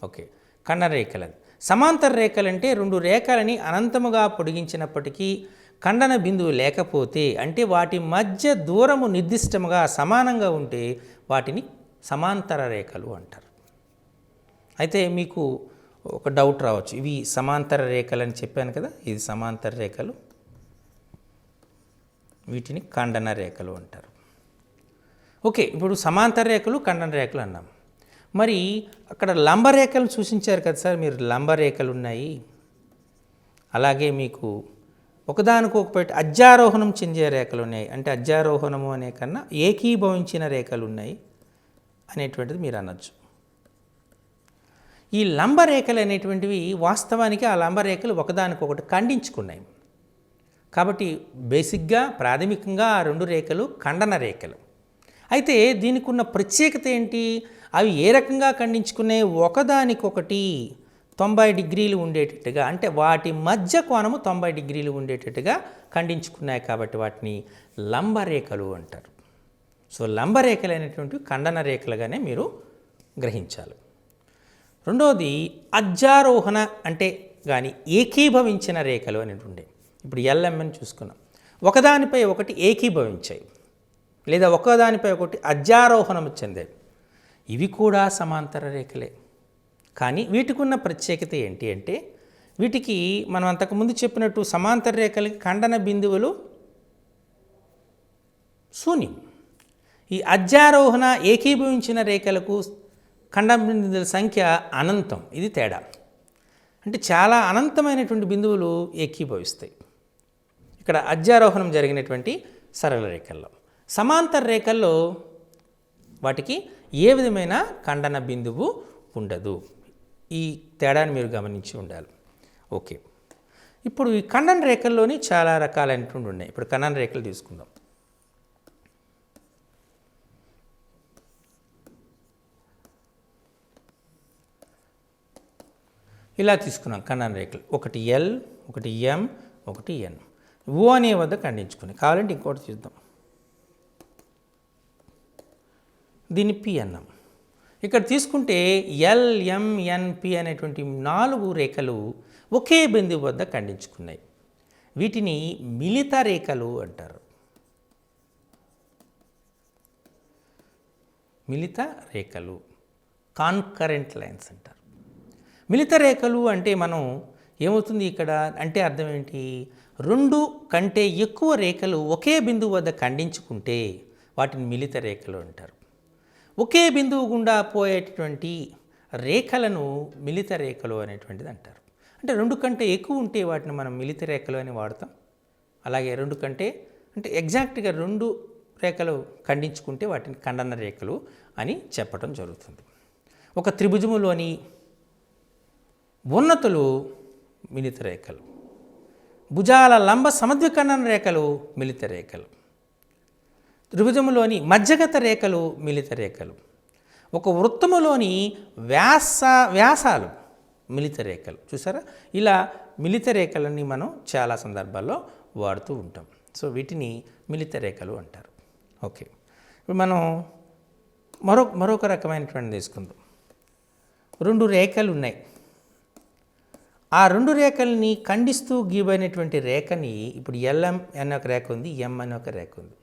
ఓకే, ఖండన రేఖలు. సమాంతర రేఖలు అంటే 2 రేఖలని అనంతముగా పొడిగించినప్పటికీ ఖండన బిందువు లేకపోతే, అంటే వాటి మధ్య దూరము నిర్దిష్టముగా సమానంగా ఉంటే వాటిని సమాంతర రేఖలు అంటారు. అయితే మీకు ఒక డౌట్ రావచ్చు, ఇవి సమాంతర రేఖలు అని చెప్పాను కదా, ఇది సమాంతర రేఖలు, వీటిని ఖండన రేఖలు అంటారు. ఓకే, ఇప్పుడు సమాంతర రేఖలు ఖండన రేఖలు అన్నాం. మరి అక్కడ లంబరేఖలు సూచించారు కదా సార్, మీరు లంబరేఖలు ఉన్నాయి, అలాగే మీకు ఒకదానికొకటి అధ్యారోహణం చెందే రేఖలు ఉన్నాయి, అంటే అధ్యారోహణము అనే కన్నా ఏకీభవించిన రేఖలు ఉన్నాయి అనేటువంటిది మీరు అనొచ్చు. ఈ లంబరేఖలు అనేటువంటివి వాస్తవానికి ఆ లంబరేఖలు ఒకదానికొకటి ఖండించుకున్నాయి. కాబట్టి బేసిక్గా ప్రాథమికంగా ఆ 2 రేఖలు ఖండన రేఖలు. అయితే దీనికి ఉన్న ప్రత్యేకత ఏంటి? అవి ఏ రకంగా ఖండించుకున్నాయి? ఒకదానికొకటి 90 డిగ్రీలు ఉండేటట్టుగా, అంటే వాటి మధ్య కోణము 90 డిగ్రీలు ఉండేటట్టుగా ఖండించుకున్నాయి. కాబట్టి వాటిని లంబరేఖలు అంటారు. సో లంబరేఖలు అనేటువంటివి ఖండన రేఖలుగానే మీరు గ్రహించాలి. రెండవది అధ్యారోహణ అంటే కానీ ఏకీభవించిన రేఖలు అనేటువంటి, ఇప్పుడు ఎల్ఎంఎన్ చూసుకున్నాం, ఒకదానిపై ఒకటి ఏకీభవించాయి, లేదా ఒకదానిపై ఒకటి అధ్యారోహణం చెందాయి. ఇవి కూడా సమాంతర రేఖలే. కానీ వీటికి ఉన్న ప్రత్యేకత ఏంటి అంటే, వీటికి మనం అంతకుముందు చెప్పినట్టు సమాంతర రేఖలకి ఖండన బిందువులు శూన్యం. ఈ అధ్యారోహణ ఏకీభవించిన రేఖలకు ఖండన బిందువుల సంఖ్య అనంతం. ఇది తేడా. అంటే చాలా అనంతమైనటువంటి బిందువులు ఏకీభవిస్తాయి ఇక్కడ అధ్యారోహణం జరిగినటువంటి సరళ రేఖల్లో. సమాంతర రేఖల్లో వాటికి ఏ విధమైన ఖండన బిందువు ఉండదు. ఈ తేడాన్ని మీరు గమనించి ఉండాలి. ఓకే, ఇప్పుడు ఈ ఖండన రేఖల్లోని చాలా రకాలైనటువంటి ఉన్నాయి. ఇప్పుడు ఖండన రేఖలు తీసుకుందాం. ఇలా తీసుకున్నాం ఖండన రేఖలు, ఒకటి ఎల్, ఒకటి ఎం, ఒకటి ఎన్. ఓ అనే వద్ద ఖండించుకుని, కావాలంటే ఇంకోటి చూద్దాం, దీన్ని పి అన్నాం. ఇక్కడ తీసుకుంటే ఎల్, ఎం, ఎన్, పి అనేటువంటి 4 రేఖలు ఒకే బిందువు వద్ద ఖండించుకున్నాయి. వీటిని మిలిత రేఖలు అంటారు. మిలిత రేఖలు, కాన్కరెంట్ లైన్స్ అంటారు. మిలిత రేఖలు అంటే మనం ఏమవుతుంది ఇక్కడ అంటే అర్థం ఏంటి? 2 కంటే ఎక్కువ రేఖలు ఒకే బిందువు వద్ద ఖండించుకుంటే వాటిని మిలిత రేఖలు అంటారు. ఒకే బిందువు గుండా పోయేటటువంటి రేఖలను మిలిత రేఖలు అనేటువంటిది అంటారు. అంటే 2 కంటే ఎక్కువ ఉంటే వాటిని మనం మిలిత రేఖలు అని వాడతాం. అలాగే 2 కంటే అంటే ఎగ్జాక్ట్గా 2 రేఖలు ఖండించుకుంటే వాటిని ఖండన రేఖలు అని చెప్పడం జరుగుతుంది. ఒక త్రిభుజములోని ఉన్నతులు మిలిత రేఖలు, భుజాల లంబ సమద్విఖండన రేఖలు మిలిత రేఖలు, త్రిభుజములోని మధ్యగత రేఖలు మిలిత రేఖలు, ఒక వృత్తములోని వ్యాసాలు మిలిత రేఖలు. చూసారా, ఇలా మిలిత రేఖలని మనం చాలా సందర్భాల్లో వాడుతూ ఉంటాం. సో వీటిని మిలిత రేఖలు అంటారు. ఓకే, ఇప్పుడు మనం మరొక రకమైనటువంటి తీసుకుందాం. 2 రేఖలు ఉన్నాయి. ఆ 2 రేఖల్ని ఖండిస్తూ గీబడినటువంటి రేఖని ఇప్పుడు ఎల్ఎం అనే ఒక రేఖ ఉంది, ఎం అనే ఒక రేఖ ఉంది,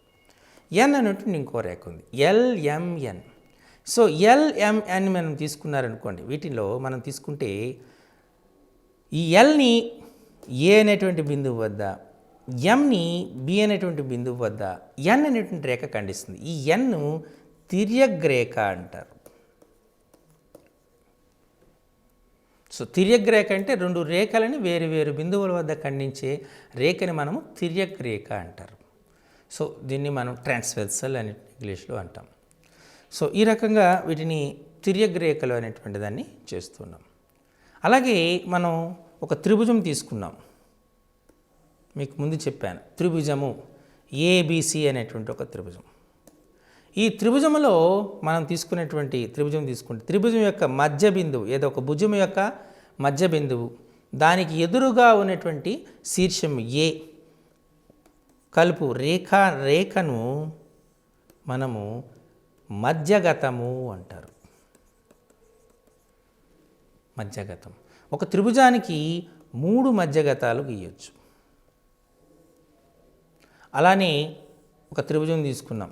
ఎన్ అనేటువంటి ఇంకో రేఖ ఉంది, ఎల్ఎంఎన్. సో ఎల్ఎంఎన్ మనం తీసుకున్నారనుకోండి, వీటిలో మనం తీసుకుంటే ఈ ఎల్ని ఏ అనేటువంటి బిందువు వద్ద, ఎంని బి అనేటువంటి బిందువు వద్ద ఎన్ అనేటువంటి రేఖ ఖండిస్తుంది. ఈ ఎన్ను తిర్యగ్రేఖ అంటారు. సో తిర్యగ్రేఖ అంటే 2 రేఖలని వేరు బిందువుల వద్ద ఖండించే రేఖని మనము తిర్యగ్రేఖ అంటారు. సో దీన్ని మనం ట్రాన్స్వర్సల్ అని ఇంగ్లీష్లో అంటాం. సో ఈ రకంగా వీటిని తిర్యగ్రేఖలు అనేటువంటి దాన్ని చేస్తున్నాం. అలాగే మనం ఒక త్రిభుజం తీసుకున్నాం, మీకు ముందు చెప్పాను త్రిభుజము ఏబిసి అనేటువంటి ఒక త్రిభుజం. ఈ త్రిభుజంలో మనం తీసుకునేటువంటి త్రిభుజం తీసుకుంటే త్రిభుజం యొక్క మధ్య బిందువు ఏదో ఒక భుజం యొక్క మధ్య బిందువు దానికి ఎదురుగా ఉన్నటువంటి శీర్షం ఏ కలుపు రేఖను మనము మధ్యగతము అంటారు. మధ్యగతం. ఒక త్రిభుజానికి 3 మధ్యగతాలు గీయొచ్చు. అలానే ఒక త్రిభుజం తీసుకున్నాం.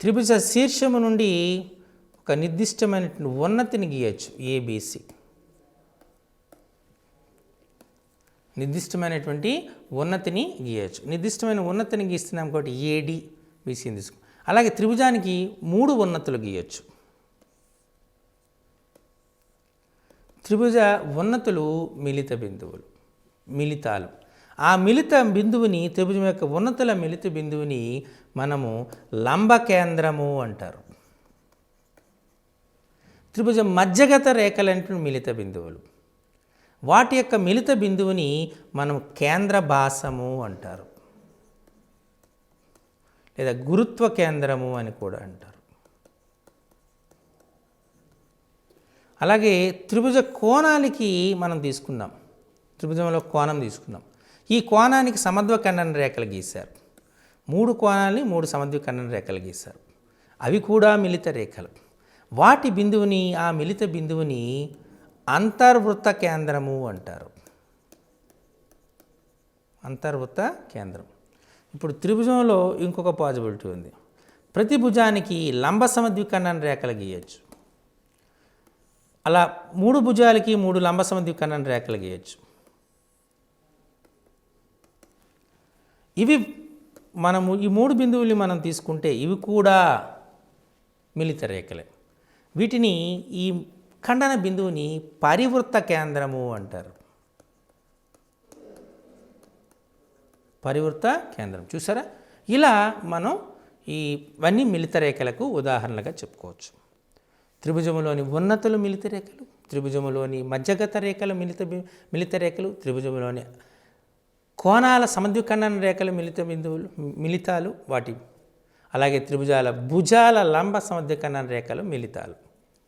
త్రిభుజ శీర్షము నుండి ఒక నిర్దిష్టమైనటువంటి ఉన్నతిని గీయచ్చు. ఏబిసి నిర్దిష్టమైనటువంటి ఉన్నతిని గీయచ్చు. నిర్దిష్టమైన ఉన్నతిని గీస్తున్నాం కాబట్టి ఏడి బీసీని తీసుకు. అలాగే త్రిభుజానికి 3 ఉన్నతులు గీయచ్చు. త్రిభుజ ఉన్నతులు మిలిత బిందువులు, మిలితాలు. ఆ మిలిత బిందువుని త్రిభుజం యొక్క ఉన్నతుల మిలిత బిందువుని మనము లంబ కేంద్రము అంటారు. త్రిభుజం మధ్యగత రేఖలంటే మిలిత బిందువులు. వాటి యొక్క మిలిత బిందువుని మనం కేంద్ర భాసము అంటారు, లేదా గురుత్వ కేంద్రము అని కూడా అంటారు. అలాగే త్రిభుజ కోణానికి మనం తీసుకున్నాం. త్రిభుజంలో కోణం తీసుకున్నాం. ఈ కోణానికి సమద్విఖండన రేఖలు గీశారు. 3 కోణాలని 3 సమద్విఖండన రేఖలు గీశారు. అవి కూడా మిలిత రేఖలు. వాటి బిందువుని ఆ మిలిత బిందువుని అంతర్వృత్త కేంద్రము అంటారు. అంతర్వృత్త కేంద్రం. ఇప్పుడు త్రిభుజంలో ఇంకొక పాజిబిలిటీ ఉంది. ప్రతి భుజానికి లంబ సమద్విఖండన రేఖలు గీయచ్చు. అలా 3 భుజాలకి 3 లంబ సమద్విఖండన రేఖలు గీయచ్చు. ఇవి మనము ఈ 3 బిందువులు మనం తీసుకుంటే ఇవి కూడా మిలిత రేఖలే. వీటిని ఈ ఖండన బిందువుని పరివృత్త కేంద్రము అంటారు. పరివృత్త కేంద్రం. చూసారా? ఇలా మనం ఇవన్నీ మిలిత రేఖలకు ఉదాహరణలుగా చెప్పుకోవచ్చు. త్రిభుజములోని ఉన్నతులు మిలిత రేఖలు, త్రిభుజములోని మధ్యగత రేఖలు మిలిత రేఖలు, త్రిభుజములోని కోణాల సమద్విఖండన రేఖలు మిలిత బిందువులు మిలితాలు వాటి. అలాగే త్రిభుజాల భుజాల లంబ సమద్విఖండన రేఖలు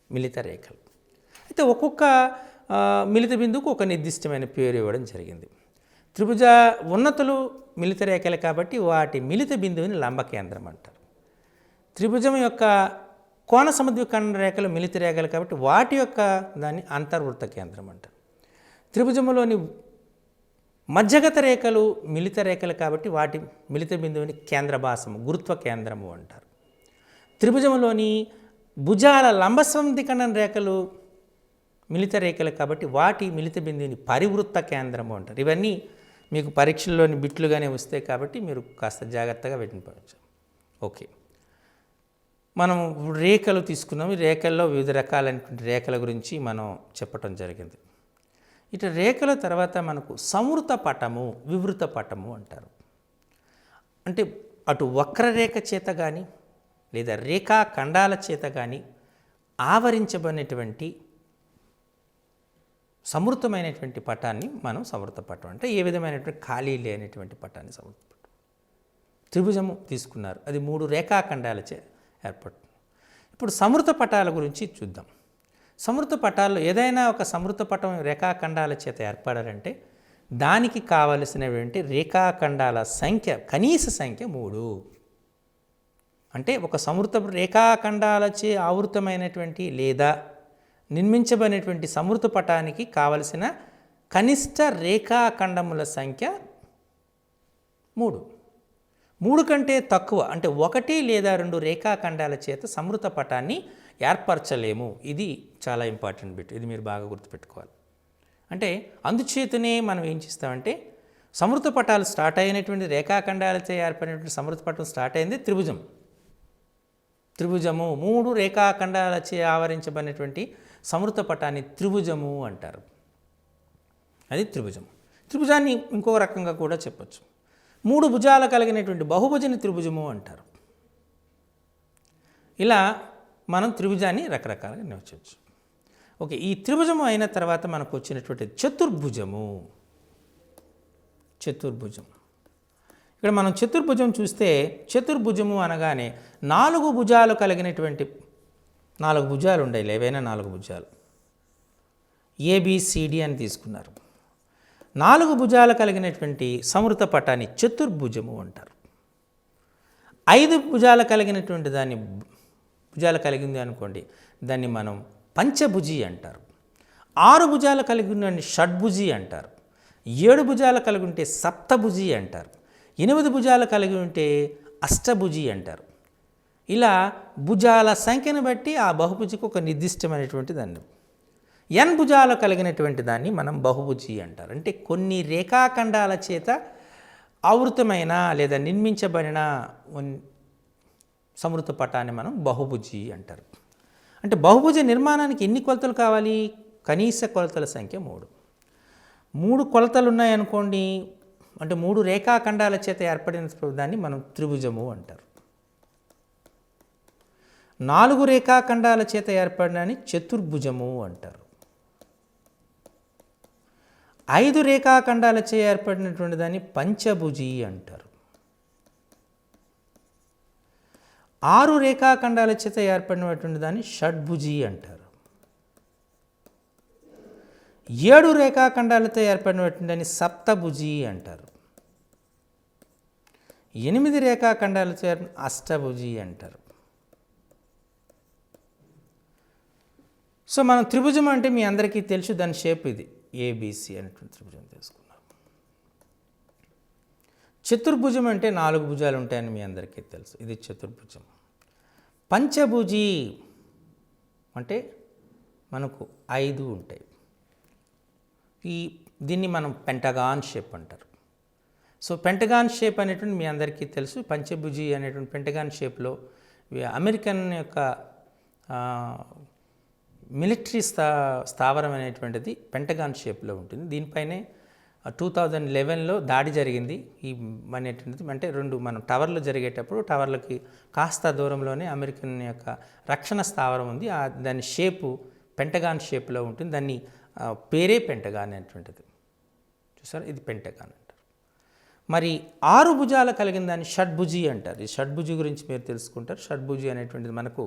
మిలిత రేఖలు. అయితే ఒక్కొక్క మిలిత బిందువుకు ఒక నిర్దిష్టమైన పేరు ఇవ్వడం జరిగింది. త్రిభుజ ఉన్నతులు మిలిత రేఖలు కాబట్టి వాటి మిలిత బిందువుని లంబ కేంద్రం అంటారు. త్రిభుజం యొక్క కోణ సమద్విఖండన రేఖలు మిలిత రేఖలు కాబట్టి వాటి యొక్క దాన్ని అంతర్వృత్త కేంద్రం అంటారు. త్రిభుజములోని మధ్యగత రేఖలు మిలిత రేఖలు కాబట్టి వాటి మిలిత బిందువుని కేంద్ర భాసము గురుత్వ కేంద్రము అంటారు. త్రిభుజములోని భుజాల లంబ సమద్విఖండన రేఖలు మిలిత రేఖలు కాబట్టి వాటి మిలిత బిందువుని పరివృత్త కేంద్రము అంటారు. ఇవన్నీ మీకు పరీక్షల్లోని బిట్లుగానే వస్తాయి కాబట్టి మీరు కాస్త జాగ్రత్తగా పెట్టినవచ్చు. ఓకే, మనం రేఖలు తీసుకున్నాం. ఈ రేఖల్లో వివిధ రకాలైనటువంటి రేఖల గురించి మనం చెప్పటం జరిగింది. ఇటు రేఖల తర్వాత మనకు సంవృత పటము, వివృత పటము అంటారు. అంటే అటు వక్రరేఖ చేత కానీ లేదా రేఖా ఖండాల చేత కానీ ఆవరించబడినటువంటి సమృతమైనటువంటి పటాన్ని మనం సంవృత పటం అంటే ఏ విధమైనటువంటి ఖాళీ లేనటువంటి పటాన్ని సంవృత పటం. త్రిభుజము తీసుకున్నారు, అది 3 రేఖాఖండాల చే ఏర్పడుతుంది. ఇప్పుడు సమృత పటాల గురించి చూద్దాం. సమృత పటాల్లో ఏదైనా ఒక సమృత పటం రేఖాఖండాల చేత ఏర్పడాలంటే దానికి కావలసినటువంటి రేఖాఖండాల సంఖ్య కనీస సంఖ్య 3. అంటే ఒక సమృత రేఖాఖండాలచే ఆవృతమైనటువంటి లేదా నిర్మించబడినటువంటి సమృత పటానికి కావలసిన కనిష్ట రేఖాఖండముల సంఖ్య 3. 3 కంటే తక్కువ అంటే 1 లేదా 2 రేఖాఖండాల చేత సమృత పటాన్ని ఏర్పరచలేము. ఇది చాలా ఇంపార్టెంట్ బిట్. ఇది మీరు బాగా గుర్తుపెట్టుకోవాలి. అంటే అందుచేతనే మనం ఏం చేస్తామంటే సమృత పటాలు స్టార్ట్ అయినటువంటి రేఖాఖండాలతో ఏర్పడినటువంటి సమృత పటం స్టార్ట్ అయింది త్రిభుజము 3 రేఖాఖండాలచే ఆవరించబడినటువంటి సమృత పటాన్ని త్రిభుజము అంటారు. అది త్రిభుజము. త్రిభుజాన్ని ఇంకో రకంగా కూడా చెప్పచ్చు. 3 భుజాలు కలిగినటువంటి బహుభుజని త్రిభుజము అంటారు. ఇలా మనం త్రిభుజాన్ని రకరకాలుగా నిర్వచించవచ్చు. ఓకే, ఈ త్రిభుజము అయిన తర్వాత మనకు వచ్చినటువంటి చతుర్భుజం. ఇక్కడ మనం చతుర్భుజం చూస్తే చతుర్భుజము అనగానే 4 భుజాలు కలిగినటువంటి 4 భుజాలు ఉండేవి, ఏవైనా 4 భుజాలు ఏబిసిడి అని తీసుకున్నారు. 4 భుజాలు కలిగినటువంటి సమృత పటాన్ని చతుర్భుజము అంటారు. 5 భుజాలు కలిగినటువంటి భుజాలు కలిగింది అనుకోండి, దాన్ని మనం పంచభుజి అంటారు. 6 భుజాలు కలిగి ఉన్న షడ్భుజి అంటారు. 7 భుజాలు కలిగి ఉంటే సప్తభుజి అంటారు. 8 భుజాలు కలిగి ఉంటే అష్టభుజి అంటారు. ఇలా భుజాల సంఖ్యను బట్టి ఆ బహుభుజికి ఒక నిర్దిష్టమైనటువంటి దాన్ని n భుజాలు కలిగినటువంటి దాన్ని మనం బహుభుజి అంటారు. అంటే కొన్ని రేఖాఖండాల చేత ఆవృతమైన లేదా నిర్మించబడిన సమృత పటాన్ని మనం బహుభుజి అంటారు. అంటే బహుభుజ నిర్మాణానికి ఎన్ని కొలతలు కావాలి? కనీస కొలతల సంఖ్య 3 కొలతలు ఉన్నాయనుకోండి, అంటే 3 రేఖాఖండాల చేత ఏర్పడిన దాన్ని మనం త్రిభుజము అంటారు. 4 రేఖాఖండాల చేత ఏర్పడినని చతుర్భుజము అంటారు. 5 రేఖాఖండాల చేత ఏర్పడినటువంటి దాన్ని పంచభుజి అంటారు. 6 రేఖాఖండాల చేత ఏర్పడినటువంటి దాన్ని షడ్భుజి అంటారు. 7 రేఖాఖండాలతో ఏర్పడినటువంటి దాన్ని సప్తభుజి అంటారు. 8 రేఖాఖండాలతో అష్టభుజి అంటారు. సో మనం త్రిభుజం అంటే మీ అందరికీ తెలుసు, దాని షేప్ ఇది ఏబిసి అనేటువంటి త్రిభుజం తెలుసుకున్నాం. చతుర్భుజం అంటే 4 భుజాలు ఉంటాయని మీ అందరికీ తెలుసు, ఇది చతుర్భుజం. పంచభుజి అంటే మనకు 5 ఉంటాయి. దీన్ని మనం పెంటగాన్ షేప్ అంటారు. సో పెంటగాన్ షేప్ అనేటువంటి మీ అందరికీ తెలుసు. పంచభుజి అనేటువంటి పెంటగాన్ షేప్లో అమెరికన్ యొక్క మిలిటరీ స్థావరం అనేటువంటిది పెంటగాన్ షేప్లో ఉంటుంది. దీనిపైనే 2011లో దాడి జరిగింది. ఈ అనేటువంటిది అంటే 2 మనం టవర్లు జరిగేటప్పుడు టవర్లకి కాస్త దూరంలోనే అమెరికన్ యొక్క రక్షణ స్థావరం ఉంది. దాని షేపు పెంటగాన్ షేప్లో ఉంటుంది. దాన్ని పేరే పెంటగాన్ అనేటువంటిది. చూసారా, ఇది పెంటగాన్ అంటారు. మరి 6 భుజాలు కలిగిన దాన్ని షడ్భుజి అంటారు. ఈ షడ్భుజి గురించి మీరు తెలుసుకుంటారు. షడ్భుజి అనేటువంటిది మనకు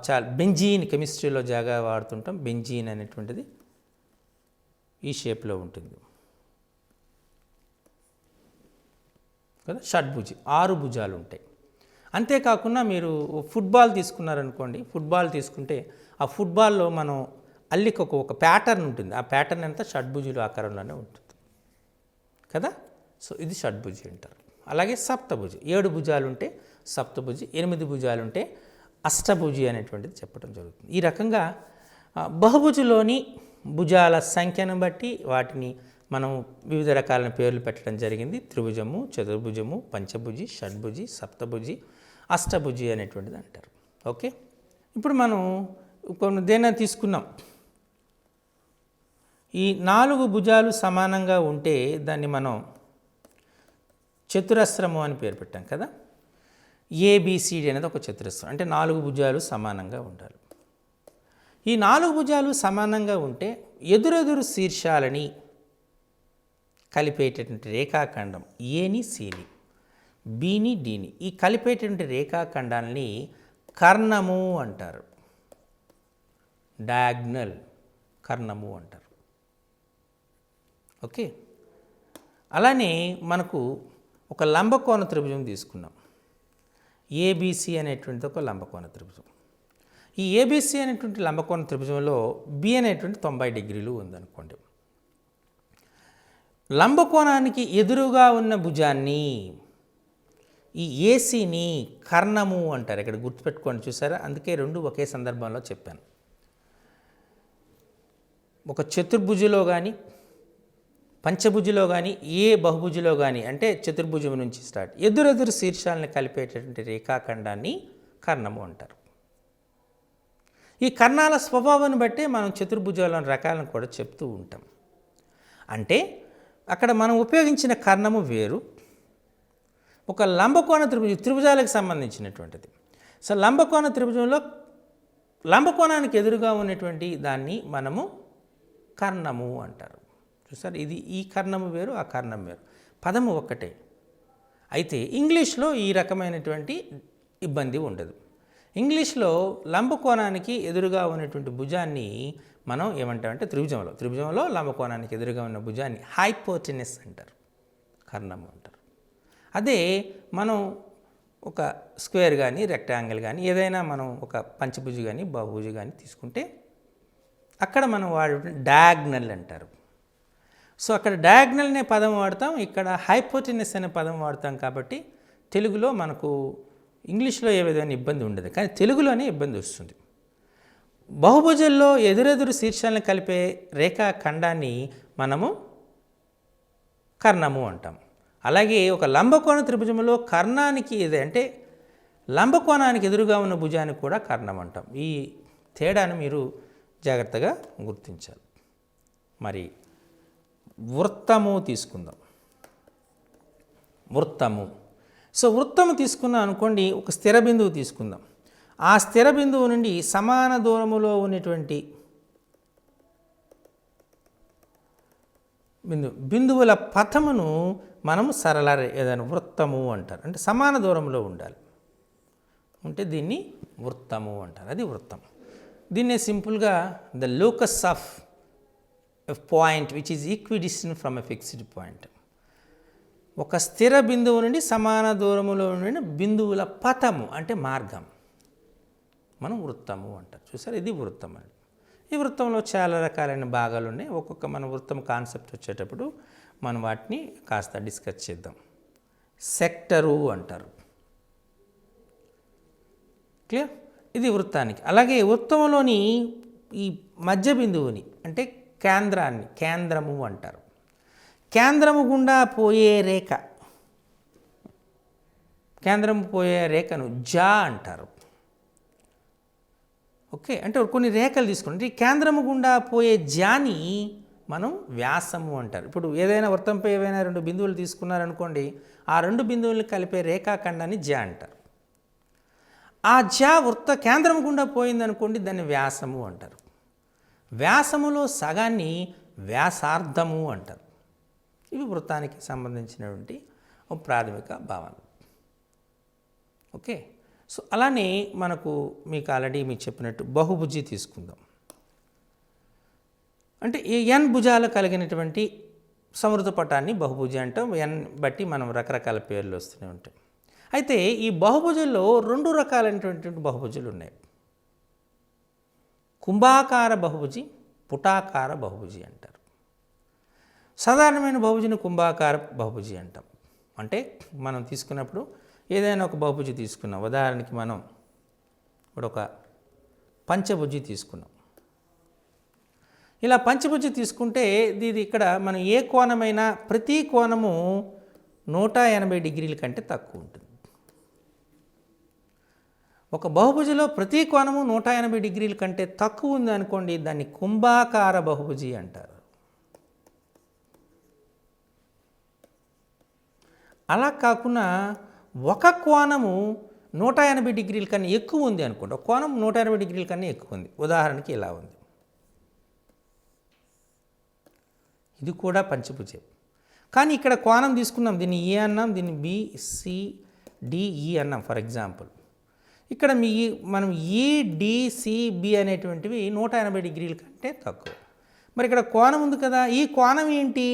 చాలా బెంజీన్ కెమిస్ట్రీలో జాగా వాడుతుంటాం. బెంజీన్ అనేటువంటిది ఈ షేప్లో ఉంటుంది కదా. షడ్భుజి 6 భుజాలు ఉంటాయి. అంతేకాకుండా మీరు ఫుట్బాల్ తీసుకున్నారనుకోండి, ఫుట్బాల్ తీసుకుంటే ఆ ఫుట్బాల్లో మనం అల్లికి ఒక ప్యాటర్న్ ఉంటుంది. ఆ ప్యాటర్న్ అంతా షడ్భుజుల ఆకారంలోనే ఉంటుంది కదా. సో ఇది షడ్భుజి అంటారు. అలాగే సప్తభుజి 7 భుజాలు ఉంటే సప్తభుజి, 8 భుజాలు ఉంటే అష్టభుజి అనేటువంటిది చెప్పడం జరుగుతుంది. ఈ రకంగా బహుభుజిలోని భుజాల సంఖ్యను బట్టి వాటిని మనం వివిధ రకాలైన పేర్లు పెట్టడం జరిగింది. త్రిభుజము, చతుర్భుజము, పంచభుజి, షడ్భుజి, సప్తభుజి, అష్టభుజి అనేటువంటిది అంటారు. ఓకే, ఇప్పుడు మనం కొన్ని దేన్ని తీసుకున్నాం. ఈ 4 భుజాలు సమానంగా ఉంటే దాన్ని మనం చతురస్రము అని పేరు పెట్టాం కదా. ఏబిసిడి అనేది ఒక చతురస్రం, అంటే 4 భుజాలు సమానంగా ఉండాలి. ఈ 4 భుజాలు సమానంగా ఉంటే ఎదురెదురు శీర్షాలని కలిపేటటువంటి రేఖాఖండం ఏని సిని, బిని డిని, ఈ కలిపేటటువంటి రేఖాఖండాలని కర్ణము అంటారు. డయాగ్నల్ కర్ణము అంటారు. ఓకే, అలానే మనకు ఒక లంబకోణ త్రిభుజం తీసుకున్నాం. ఏబిసి అనేటువంటిది ఒక లంబకోణ త్రిభుజం. ఈ ఏబిసి అనేటువంటి లంబకోణ త్రిభుజంలో బి అనేటువంటి 90 డిగ్రీలు ఉందనుకోండి. లంబకోణానికి ఎదురుగా ఉన్న భుజాన్ని, ఈ ఏసీని కర్ణము అంటారు. ఇక్కడ గుర్తుపెట్టుకోండి, చూసారా, అందుకే 2 ఒకే సందర్భంలో చెప్పాను. ఒక చతుర్భుజిలో కానీ పంచభుజిలో కానీ ఏ బహుభుజిలో కానీ, అంటే చతుర్భుజం నుంచి స్టార్ట్ ఎదురెదురు శీర్షాలను కలిపేటటువంటి రేఖాఖండాన్ని కర్ణము అంటారు. ఈ కర్ణాల స్వభావాన్ని బట్టే మనం చతుర్భుజాల రకాలను కూడా చెప్తూ ఉంటాం. అంటే అక్కడ మనం ఉపయోగించిన కర్ణము వేరు, ఒక లంబకోణ త్రిభుజాలకు సంబంధించినటువంటిది. సో లంబకోణ త్రిభుజంలో లంబకోణానికి ఎదురుగా ఉన్నటువంటి దాన్ని మనము కర్ణము అంటారు. చూసారు, ఇది ఈ కర్ణము వేరు, ఆ కర్ణం వేరు, పదము ఒక్కటే. అయితే ఇంగ్లీష్లో ఈ రకమైనటువంటి ఇబ్బంది ఉండదు. ఇంగ్లీష్లో లంబకోణానికి ఎదురుగా ఉన్నటువంటి భుజాన్ని మనం ఏమంటామంటే త్రిభుజంలో లంబకోణానికి ఎదురుగా ఉన్న భుజాన్ని హైపోటెనస్ అంటారు, కర్ణము అంటారు. అదే మనం ఒక స్క్వేర్ కానీ రెక్టాంగిల్ కానీ ఏదైనా మనం ఒక పంచభుజి కానీ బహుభుజి కానీ తీసుకుంటే అక్కడ మనం డయాగ్నల్ అంటారు. సో అక్కడ డయాగ్నల్ అనే పదం వాడతాం, ఇక్కడ హైపోటెనస్ అనే పదం వాడతాం. కాబట్టి తెలుగులో మనకు ఇంగ్లీష్లో ఏ విధమైన ఇబ్బంది ఉండదు, కానీ తెలుగులోనే ఇబ్బంది వస్తుంది. బహుభుజంలో ఎదురెదురు శీర్షాలను కలిపే రేఖాఖండాన్ని మనము కర్ణము అంటాం. అలాగే ఒక లంబకోణ త్రిభుజంలో కర్ణానికి అంటే లంబకోణానికి ఎదురుగా ఉన్న భుజానికి కూడా కర్ణం అంటాం. ఈ తేడాను మీరు జాగ్రత్తగా గుర్తించాలి. మరి వృత్తము తీసుకుందాం. వృత్తము తీసుకున్నాం అనుకోండి, ఒక స్థిర బిందువు తీసుకుందాం. ఆ స్థిర బిందువు నుండి సమాన దూరములో ఉన్నటువంటి బిందువుల పథమును మనము ఏదైనా వృత్తము అంటారు. అంటే సమాన దూరంలో ఉండాలి, ఉంటే దీన్ని వృత్తము అంటారు. అది వృత్తం. దీన్నే సింపుల్గా the locus of a point which is equidistant from a fixed point. ఒక స్థిర బిందువు నుండి సమాన దూరములో ఉండే బిందువుల పథము అంటే మార్గం మనం వృత్తము అంటారు. చూసారు, ఇది వృత్తం అండి. ఈ వృత్తంలో చాలా రకాలైన భాగాలు ఉన్నాయి. ఒక్కొక్క మన వృత్తం కాన్సెప్ట్ వచ్చేటప్పుడు మనం వాటిని కాస్త డిస్కస్ చేద్దాం. సెక్టరు అంటారు. క్లియర్? ఇది వృత్తానికి. అలాగే వృత్తంలోని ఈ మధ్య బిందువుని అంటే కేంద్రము అంటారు. కేంద్రము గుండా పోయే రేఖను జా అంటారు. ఓకే, అంటే కొన్ని రేఖలు తీసుకుంటే ఈ కేంద్రము గుండా పోయే జాని మనం వ్యాసము అంటారు. ఇప్పుడు ఏదైనా వృత్తంపై ఏవైనా 2 బిందువులు తీసుకున్నారనుకోండి, ఆ 2 బిందువులను కలిపే రేఖాఖండాన్ని జా అంటారు. ఆ జా వృత్త కేంద్రం గుండా పోయిందనుకోండి, దాన్ని వ్యాసము అంటారు. వ్యాసములో సగాన్ని వ్యాసార్థము అంటారు. ఇవి వృత్తానికి సంబంధించినటువంటి ప్రాథమిక భావనలు. ఓకే, సో అలానే మీకు ఆల్రెడీ చెప్పినట్టు బహుభుజి తీసుకుందాం. అంటే ఈ n భుజాలు కలిగినటువంటి సమృద్ధ పటాన్ని బహుభుజి అంటాం. n బట్టి మనం రకరకాల పేర్లు వస్తూనే ఉంటాయి. అయితే ఈ బహుభుజుల్లో 2 రకాలైనటువంటి బహుభుజులు ఉన్నాయి. కుంభాకార బహుభుజి, పుటాకార బహుభుజి అంటారు. సాధారణమైన బహుభుజిని కుంభాకార బహుభుజి అంటాం. అంటే మనం తీసుకున్నప్పుడు ఏదైనా ఒక బహుభుజి తీసుకున్నాం. ఉదాహరణకి మనం ఇప్పుడు ఒక పంచభుజి తీసుకున్నాం. ఇలా పంచభుజి తీసుకుంటే ఇది ఇక్కడ మనం ఏ కోణమైనా ప్రతి కోణము 180 డిగ్రీల కంటే తక్కువ ఉంటుంది. ఒక బహుభుజిలో ప్రతి కోణము 180 డిగ్రీల కంటే తక్కువ ఉంది అనుకోండి, దాన్ని కుంభాకార బహుభుజి అంటారు. అలా కాకుండా ఒక కోణము 180 డిగ్రీల కన్నా ఎక్కువ ఉంది అనుకోండి, ఒక కోణం 180 డిగ్రీల కన్నా ఎక్కువ ఉంది. ఉదాహరణకి ఇలా ఉంది, ఇది కూడా పంచభుజే. కానీ ఇక్కడ కోణం తీసుకున్నాం, దీన్ని ఏ అన్నాం, దీన్ని BCDE అన్నాం ఫర్ ఎగ్జాంపుల్. ఇక్కడ మనం EDCB అనేటువంటివి 180 డిగ్రీల కంటే తక్కువ. మరి ఇక్కడ కోణం ఉంది కదా, ఈ కోణం ఏంటి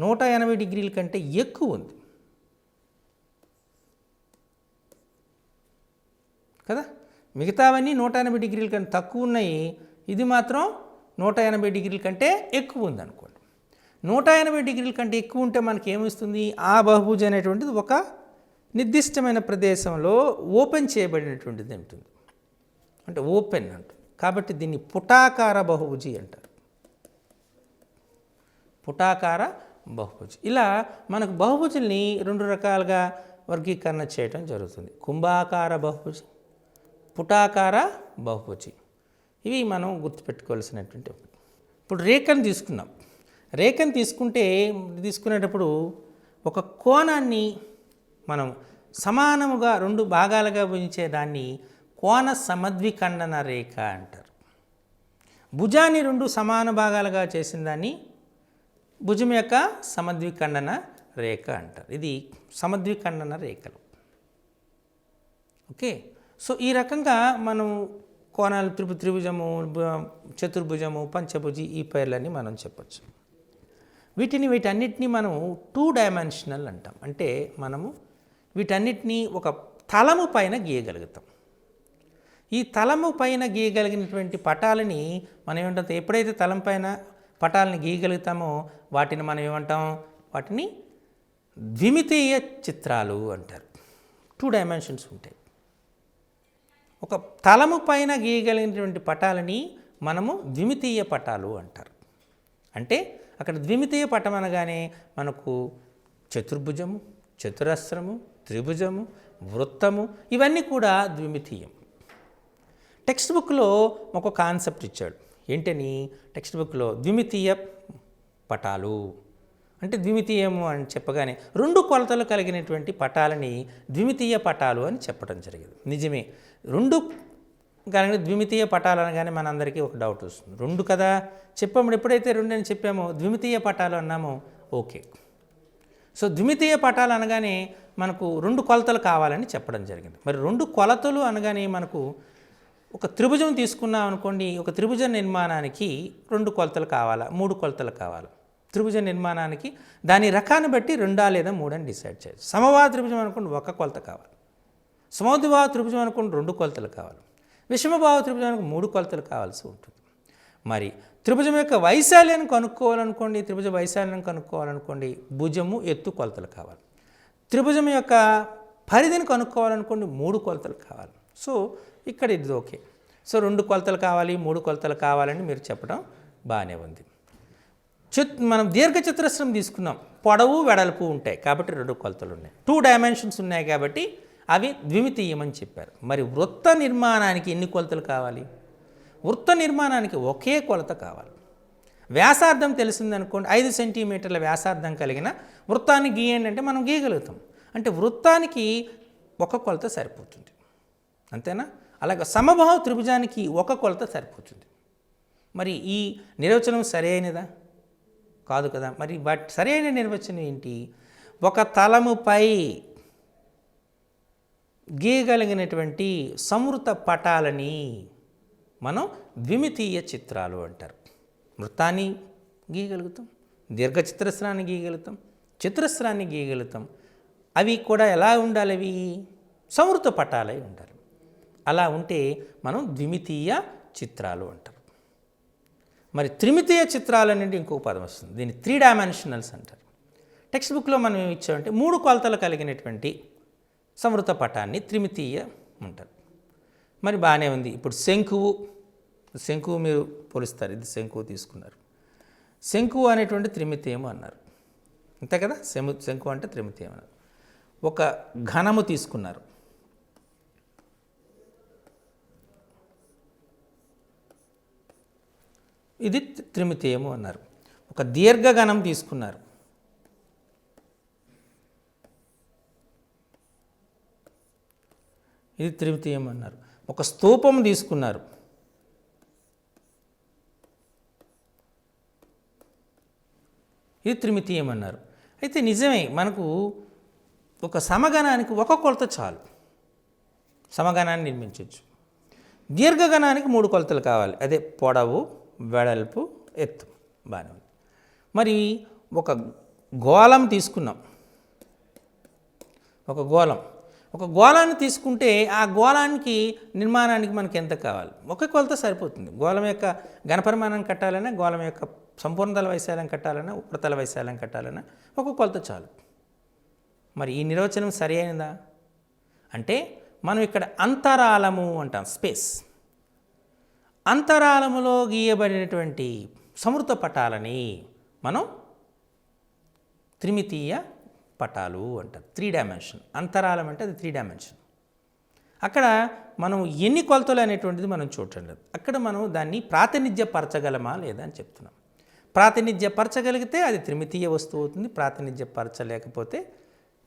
180 డిగ్రీల కంటే ఎక్కువ ఉంది కదా. మిగతావన్నీ 180 డిగ్రీల కంటే తక్కువ ఉన్నాయి, ఇది మాత్రం 180 డిగ్రీల కంటే ఎక్కువ ఉంది అనుకోండి. 180 డిగ్రీల కంటే ఎక్కువ ఉంటే మనకి ఏమొస్తుంది, ఆ బహుభుజి అనేటువంటిది ఒక నిర్దిష్టమైన ప్రదేశంలో ఓపెన్ చేయబడినటువంటిది ఉంటుంది, అంటే ఓపెన్ అంటుంది. కాబట్టి దీన్ని పుటాకార బహుభుజి అంటారు. పుటాకార బహుభుజి. ఇలా మనకు బహుభుజుల్ని 2 రకాలుగా వర్గీకరణ చేయడం జరుగుతుంది. కుంభాకార బహుభుజి, పుటాకార బహుభుజి. ఇవి మనం గుర్తుపెట్టుకోవాల్సినటువంటి. ఇప్పుడు రేఖను తీసుకున్నాం. రేఖను తీసుకునేటప్పుడు ఒక కోణాన్ని మనం సమానముగా 2 భాగాలుగా విభజించే దాన్ని కోణ సమద్విఖండన రేఖ అంటారు. భుజాన్ని 2 సమాన భాగాలుగా చేసిన దాన్ని భుజం యొక్క సమద్విఖండన రేఖ అంటారు. ఇది సమద్విఖండన రేఖలు. ఓకే, సో ఈ రకంగా మనం కోణాలు త్రిభుజము, చతుర్భుజము, పంచభుజి ఈ పేర్లన్నీ మనం చెప్పచ్చు. వీటన్నిటినీ మనం 2 డైమెన్షనల్ అంటాం. అంటే మనము వీటన్నిటినీ ఒక తలము పైన గీయగలుగుతాం. ఈ తలము పైన గీయగలిగినటువంటి పటాలని మనం ఏమంటాం, ఎప్పుడైతే తలం పైన పటాలని గీయగలుగుతామో వాటిని మనం ఏమంటాం, వాటిని ద్విమితీయ చిత్రాలు అంటారు. 2 డైమెన్షన్స్ ఉంటాయి. ఒక తలము పైన గీయగలిగినటువంటి పటాలని మనము ద్విమితీయ పటాలు అంటారు. అంటే అక్కడ ద్విమితీయ పటం అనగానే మనకు చతుర్భుజము, చతురస్రము, త్రిభుజము, వృత్తము ఇవన్నీ కూడా ద్విమితీయం. టెక్స్ట్ బుక్లో ఒక కాన్సెప్ట్ ఇచ్చాడు. ఏంటని టెక్స్ట్ బుక్లో ద్విమితీయ పటాలు అంటే ద్విమితీయము అని చెప్పగానే 2 కొలతలు కలిగినటువంటి పటాలని ద్విమితీయ పటాలు అని చెప్పడం జరిగింది. నిజమే, 2 కలిగిన ద్విమితీయ పటాలు అనగానే మనందరికీ ఒక డౌట్ వస్తుంది. 2 కదా చెప్పాము, ఎప్పుడైతే 2 అని చెప్పామో ద్విమితీయ పటాలు అన్నామో ఓకే. సో ద్విమితీయ పటాలు అనగానే మనకు 2 కొలతలు కావాలని చెప్పడం జరిగింది. మరి 2 కొలతలు అనగానే మనకు ఒక త్రిభుజం తీసుకున్నాం అనుకోండి, ఒక త్రిభుజ నిర్మాణానికి 2 కొలతలు కావాలా, 3 కొలతలు కావాలా? త్రిభుజ నిర్మాణానికి దాని రకాన్ని బట్టి 2 లేదా 3 అని డిసైడ్ చేయొచ్చు. సమబాహు త్రిభుజం అనుకోండి 1 కొలత కావాలి, సమద్విబాహు త్రిభుజం అనుకోండి 2 కొలతలు కావాలి, విషమబాహు త్రిభుజానికి 3 కొలతలు కావాల్సి ఉంటుంది. మరి త్రిభుజం యొక్క వైశాల్యాన్ని కనుక్కోవాలనుకోండి, త్రిభుజ వైశాల్యాన్ని కనుక్కోవాలనుకోండి భుజము ఎత్తు కొలతలు కావాలి. త్రిభుజం యొక్క పరిధిని కనుక్కోవాలనుకోండి 3 కొలతలు కావాలి. సో ఇక్కడ ఇది ఓకే. సో 2 కొలతలు కావాలి, 3 కొలతలు కావాలని మీరు చెప్పడం బాగానే ఉంది. మనం దీర్ఘచతురస్రం తీసుకున్నాం, పొడవు వెడల్పు ఉంటాయి కాబట్టి 2 కొలతలు ఉన్నాయి. 2 డైమెన్షన్స్ ఉన్నాయి కాబట్టి అవి ద్విమితీయం అని చెప్పారు. మరి వృత్త నిర్మాణానికి ఎన్ని కొలతలు కావాలి? వృత్త నిర్మాణానికి ఒకే కొలత కావాలి. వ్యాసార్థం తెలిసిందనుకోండి, 5 సెంటీమీటర్ల వ్యాసార్థం కలిగిన వృత్తాన్ని గీయండి అంటే మనం గీయగలుగుతాం. అంటే వృత్తానికి 1 కొలత సరిపోతుంది, అంతేనా? అలాగే సమబాహు త్రిభుజానికి 1 కొలత సరిపోతుంది. మరి ఈ నిర్వచనం సరైనదా? కాదు కదా. మరి వాటి సరైన నిర్వచనం ఏంటి? ఒక తలముపై గీయగలిగినటువంటి సమృత పటాలని మనం ద్విమితీయ చిత్రాలు అంటారు. వృత్తాన్ని గీయగలుగుతాం, దీర్ఘచతురస్రాన్ని గీయగలుగుతాం, చతురస్రాన్ని గీయగలుగుతాం. అవి కూడా ఎలా ఉండాలి? అవి సమృత పటాలై ఉండాలి. అలా ఉంటే మనం ద్విమితీయ చిత్రాలు అంటారు. మరి త్రిమితీయ చిత్రాలు అనేది ఇంకొక పదం వస్తుంది, దీన్ని 3 డైమెన్షనల్స్ అంటారు. టెక్స్ట్ బుక్లో మనం ఏమి ఇచ్చామంటే 3 కొలతలు కలిగినటువంటి సమృత పటాన్ని త్రిమితీయ అంటారు. మరి బాగానే ఉంది. ఇప్పుడు శంకువు మీరు పోలిస్తారు, ఇది శంకువు తీసుకున్నారు. శంకువు అనేటువంటి త్రిమితీయం అన్నారు, అంతే కదా. శంకువు అంటే త్రిమితీయం అన్నారు. ఒక ఘనము తీసుకున్నారు, ఇది త్రిమితీయము అన్నారు. ఒక దీర్ఘగణం తీసుకున్నారు, ఇది త్రిమితీయం అన్నారు. ఒక స్తూపం తీసుకున్నారు, ఇది త్రిమితీయం అన్నారు. అయితే నిజమే, మనకు ఒక సమగణానికి 1 కొలత చాలు, సమగణాన్ని నిర్మించవచ్చు. దీర్ఘగణానికి 3 కొలతలు కావాలి, అదే పొడవు, వెడల్పు, ఎత్తు. బాగానే ఉంది. మరి ఒక గోళం తీసుకున్నాం, ఒక గోళాన్ని తీసుకుంటే ఆ గోళానికి నిర్మాణానికి మనకి ఎంత కావాలి? 1 కొలత సరిపోతుంది. గోళం యొక్క ఘనపరిమాణం కట్టాలన్నా, గోళం యొక్క సంపూర్ణతల వైశాల్యం కట్టాలన్నా, ఉపరితల వైశాల్యం కట్టాలన్నా 1 కొలత చాలు. మరి ఈ నిర్వచనం సరి అయినదా అంటే మనం ఇక్కడ అంతరాళము అంటాం, స్పేస్. అంతరాళములో గీయబడినటువంటి సమృత పటాలని మనం త్రిమితీయ పటాలు అంటారు. 3 డైమెన్షన్. అంతరాళం అంటే అది 3 డైమెన్షన్. అక్కడ మనం ఎన్ని కొలతలు అనేటువంటిది మనం చూడటం లేదు. అక్కడ మనం దాన్ని ప్రాతినిధ్యపరచగలమా లేదా అని చెప్తున్నాం. ప్రాతినిధ్యపరచగలిగితే అది త్రిమితీయ వస్తువు అవుతుంది, ప్రాతినిధ్యపరచలేకపోతే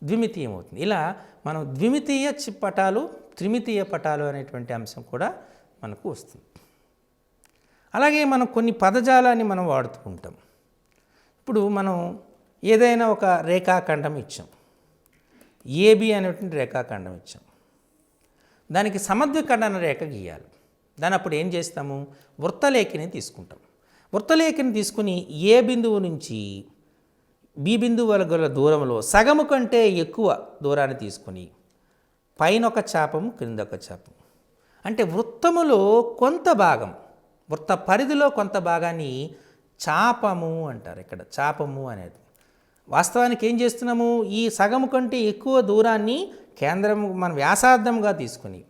ద్విమితీయం అవుతుంది. ఇలా మనం ద్విమితీయ పటాలు, త్రిమితీయ పటాలు అనేటువంటి అంశం కూడా మనకు వస్తుంది. అలాగే మనం కొన్ని పదజాలాన్ని మనం వాడుతూ ఉంటాం. ఇప్పుడు మనం ఏదైనా ఒక రేఖాఖండం ఇచ్చాం, ఏబి అనేటువంటి రేఖాఖండం ఇచ్చాం, దానికి సమద్విఖండన రేఖ గీయాలి. దాని అప్పుడు ఏం చేస్తాము, వృత్తలేఖిని తీసుకుంటాం. వృత్తలేఖిని తీసుకుని ఏ బిందువు నుంచి బి బిందువు గల దూరంలో సగము కంటే ఎక్కువ దూరాన్ని తీసుకొని పైన ఒక చాపము, క్రింద ఒక చాపము, అంటే వృత్తములో కొంత భాగం, వృత్త పరిధిలో కొంత భాగాన్ని చాపము అంటారు. ఇక్కడ చాపము అనేది వాస్తవానికి ఏం చేస్తున్నాము, ఈ సగము కంటే ఎక్కువ దూరాన్ని కేంద్రం మన వ్యాసార్థంగా తీసుకుని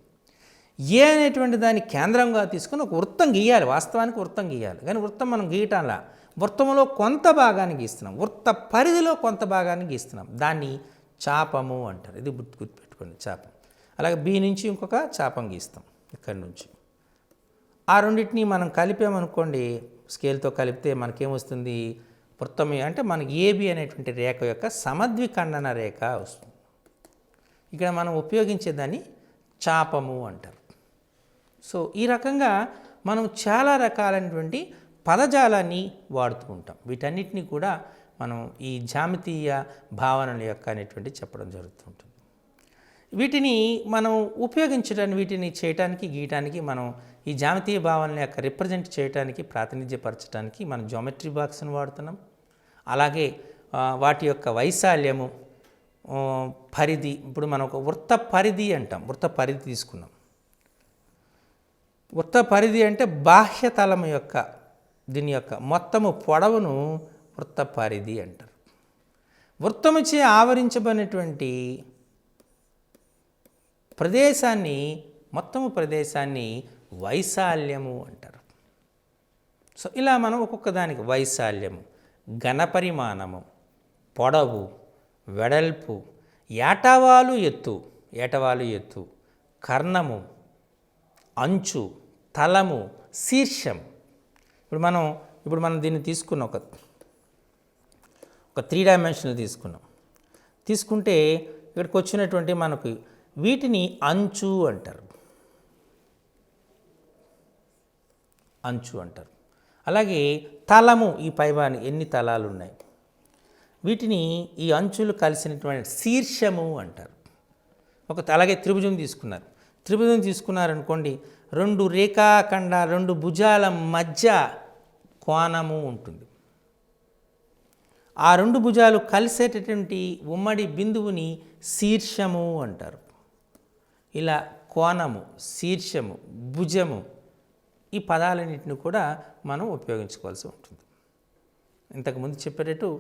ఏ అనేటువంటి దాన్ని కేంద్రంగా తీసుకుని ఒక వృత్తం గీయాలి. వాస్తవానికి వృత్తం గీయాలి, కానీ వృత్తం మనం గీయటంలా, వృత్తములో కొంత భాగాన్ని గీస్తున్నాం, వృత్త పరిధిలో కొంత భాగాన్ని గీస్తున్నాం, దాన్ని చాపము అంటారు. ఇది గుర్తుపెట్టుకోండి, చాపం. అలాగే బి నుంచి ఇంకొక చాపం గీస్తాం ఇక్కడి నుంచి. ఆ రెండింటిని మనం కలిపామనుకోండి, స్కేల్తో కలిపితే మనకేమొస్తుంది, వృత్తం అంటే మనకి ఏబి అనేటువంటి రేఖ యొక్క సమద్విఖండన రేఖ వస్తుంది. ఇక్కడ మనం ఉపయోగించేదాన్ని చాపము అంటారు. సో ఈ రకంగా మనం చాలా రకాలైనటువంటి పదజాలాన్ని వాడుతూ ఉంటాం. వీటన్నిటిని కూడా మనం ఈ జ్యామితీయ భావనల యొక్క అనేటువంటి చెప్పడం జరుగుతూ ఉంటుంది. వీటిని మనం ఉపయోగించడానికి, వీటిని చేయటానికి, గీయటానికి, మనం ఈ జ్యామితీయ భావనల యొక్క రిప్రజెంట్ చేయడానికి, ప్రాతినిధ్యపరచడానికి మనం జామెట్రీ బాక్స్ని వాడుతున్నాం. అలాగే వాటి యొక్క వైశాల్యము, పరిధి, ఇప్పుడు మనం ఒక వృత్త పరిధి అంటాం, వృత్త పరిధి తీసుకున్నాం. వృత్త పరిధి అంటే బాహ్య తలం యొక్క దీని యొక్క మొత్తము పొడవును వృత్త పరిధి అంటారు. వృత్తముచే ఆవరించబడినటువంటి ప్రదేశాన్ని, మొత్తము ప్రదేశాన్ని వైశాల్యము అంటారు. సో ఇలా మనం ఒక్కొక్క దానికి వైశాల్యము, ఘనపరిమాణము, పొడవు, వెడల్పు, ఏటవాలు ఎత్తు, కర్ణము, అంచు, తలము, శీర్షం. ఇప్పుడు మనం దీన్ని తీసుకున్న ఒక 3 డైమెన్షనల్ తీసుకుంటే ఇక్కడికి వచ్చినటువంటి మనకు వీటిని అంచు అంటారు. అలాగే తలము, ఈ పైభాగం ఎన్ని తలాలు ఉన్నాయి, వీటిని ఈ అంచులు కలిసినటువంటి శీర్షము అంటారు. అలాగే త్రిభుజం తీసుకున్నారనుకోండి, 2 రేఖాఖండ, 2 భుజాల మధ్య కోణము ఉంటుంది. ఆ 2 భుజాలు కలిసేటటువంటి ఉమ్మడి బిందువుని శీర్షము అంటారు. ఇలా కోణము, శీర్షము, భుజము, ఈ పదాలన్నింటిని కూడా మనం ఉపయోగించుకోవాల్సి ఉంటుంది. ఇంతకుముందు చెప్పేటట్టు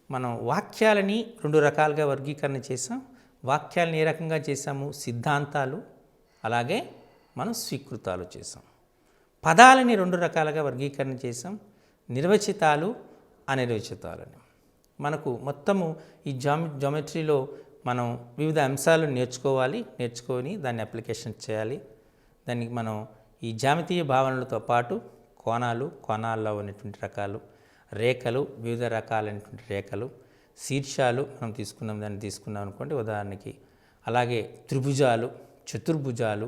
మనం వాక్యాలని 2 రకాలుగా వర్గీకరణ చేసాం. వాక్యాలను ఏ రకంగా చేసాము, సిద్ధాంతాలు, అలాగే మనం స్వీకృతాలు చేసాం. పదాలని 2 రకాలుగా వర్గీకరణ చేసాం, నిర్వచితాలు, అనిర్వచితాలని. మనకు మొత్తము ఈ జామెట్రీలో మనం వివిధ అంశాలను నేర్చుకొని దాన్ని అప్లికేషన్ చేయాలి. దానికి మనం ఈ జ్యామితీయ భావనలతో పాటు కోణాల్లో ఉన్నటువంటి రకాలు, రేఖలు, వివిధ రకాలైనటువంటి రేఖలు, శీర్షాలు మనం దాన్ని తీసుకున్నాం అనుకోండి ఉదాహరణకి. అలాగే త్రిభుజాలు, చతుర్భుజాలు,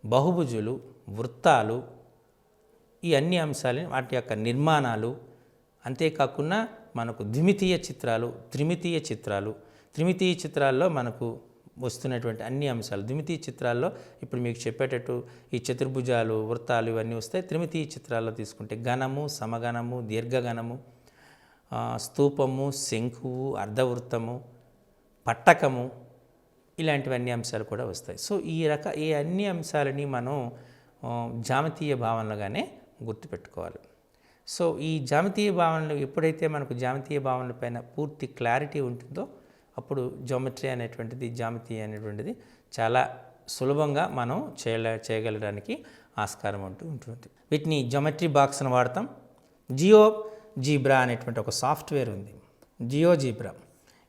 బహుభుజులు, వృత్తాలు, ఈ అన్ని అంశాలని, వాటి యొక్క నిర్మాణాలు, అంతేకాకుండా మనకు ద్విమితీయ చిత్రాలు, త్రిమితీయ చిత్రాల్లో మనకు వస్తున్నటువంటి అన్ని అంశాలు. ద్విమితీయ చిత్రాల్లో ఇప్పుడు మీకు చెప్పేటట్టు ఈ చతుర్భుజాలు, వృత్తాలు ఇవన్నీ వస్తాయి. త్రిమితీయ చిత్రాల్లో తీసుకుంటే ఘనము, సమఘనము, దీర్ఘఘనము, స్తూపము, శంకువు, అర్ధవృత్తము, పట్టకము, ఇలాంటివన్నీ అంశాలు కూడా వస్తాయి. సో ఈ అన్ని అంశాలని మనం జామితీయ భావనలుగానే గుర్తుపెట్టుకోవాలి. సో ఈ జామితీయ భావనలు ఎప్పుడైతే మనకు జామితీయ భావనల పైన పూర్తి క్లారిటీ ఉంటుందో అప్పుడు జామెట్రీ అనేటువంటిది చాలా సులభంగా మనం చేయగలడానికి ఆస్కారం ఉంటుంది. వీటిని జామెట్రీ బాక్స్ను వాడతాం. జియోజీబ్రా అనేటువంటి ఒక సాఫ్ట్వేర్ ఉంది, జియోజీబ్రా.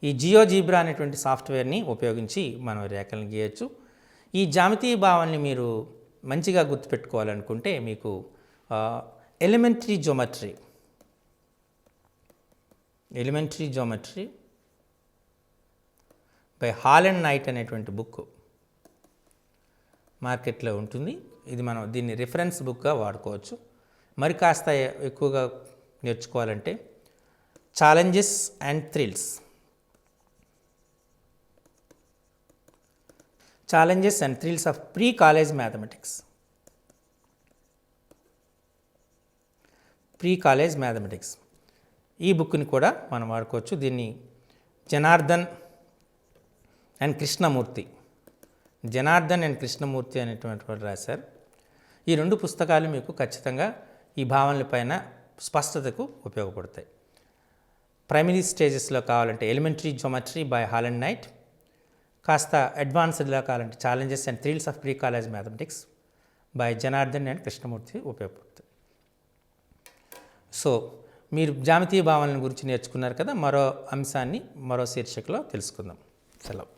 ఈ జియోజీబ్రా అనేటువంటి సాఫ్ట్వేర్ని ఉపయోగించి మనం రేఖలను గీయచ్చు. ఈ జామితీయ భావనని మీరు మంచిగా గుర్తుపెట్టుకోవాలనుకుంటే మీకు elementary geometry by hall and night అనేటువంటి బుక్ మార్కెట్లో ఉంటుంది. ఇది మనం దీన్ని రిఫరెన్స్ బుక్గా వాడుకోవచ్చు. మరి కాస్త ఎక్కువగా నేర్చుకోవాలంటే challenges and thrills. Challenges and thrills of pre college mathematics. Pre college mathematics ఈ బుక్ని కూడా మనం వాడుకోవచ్చు. దీన్ని జనార్దన్ అండ్ కృష్ణమూర్తి అనేటువంటి వారు రాశారు. ఈ 2 పుస్తకాలు మీకు ఖచ్చితంగా ఈ భావనలపైన స్పష్టతకు ఉపయోగపడతాయి. ప్రైమరీ స్టేజెస్లో కావాలంటే elementary geometry by hall and night, కాస్త అడ్వాన్స్డ్లో కావాలంటే challenges and thrills of pre college mathematics by Janardhan and Krishnamurthy ఉపయోగపడుతుంది. సో మీరు జ్యామితీయ భావనల గురించి నేర్చుకున్నారు కదా, మరో అంశాన్ని మరో శీర్షికలో తెలుసుకుందాం. సెలవు.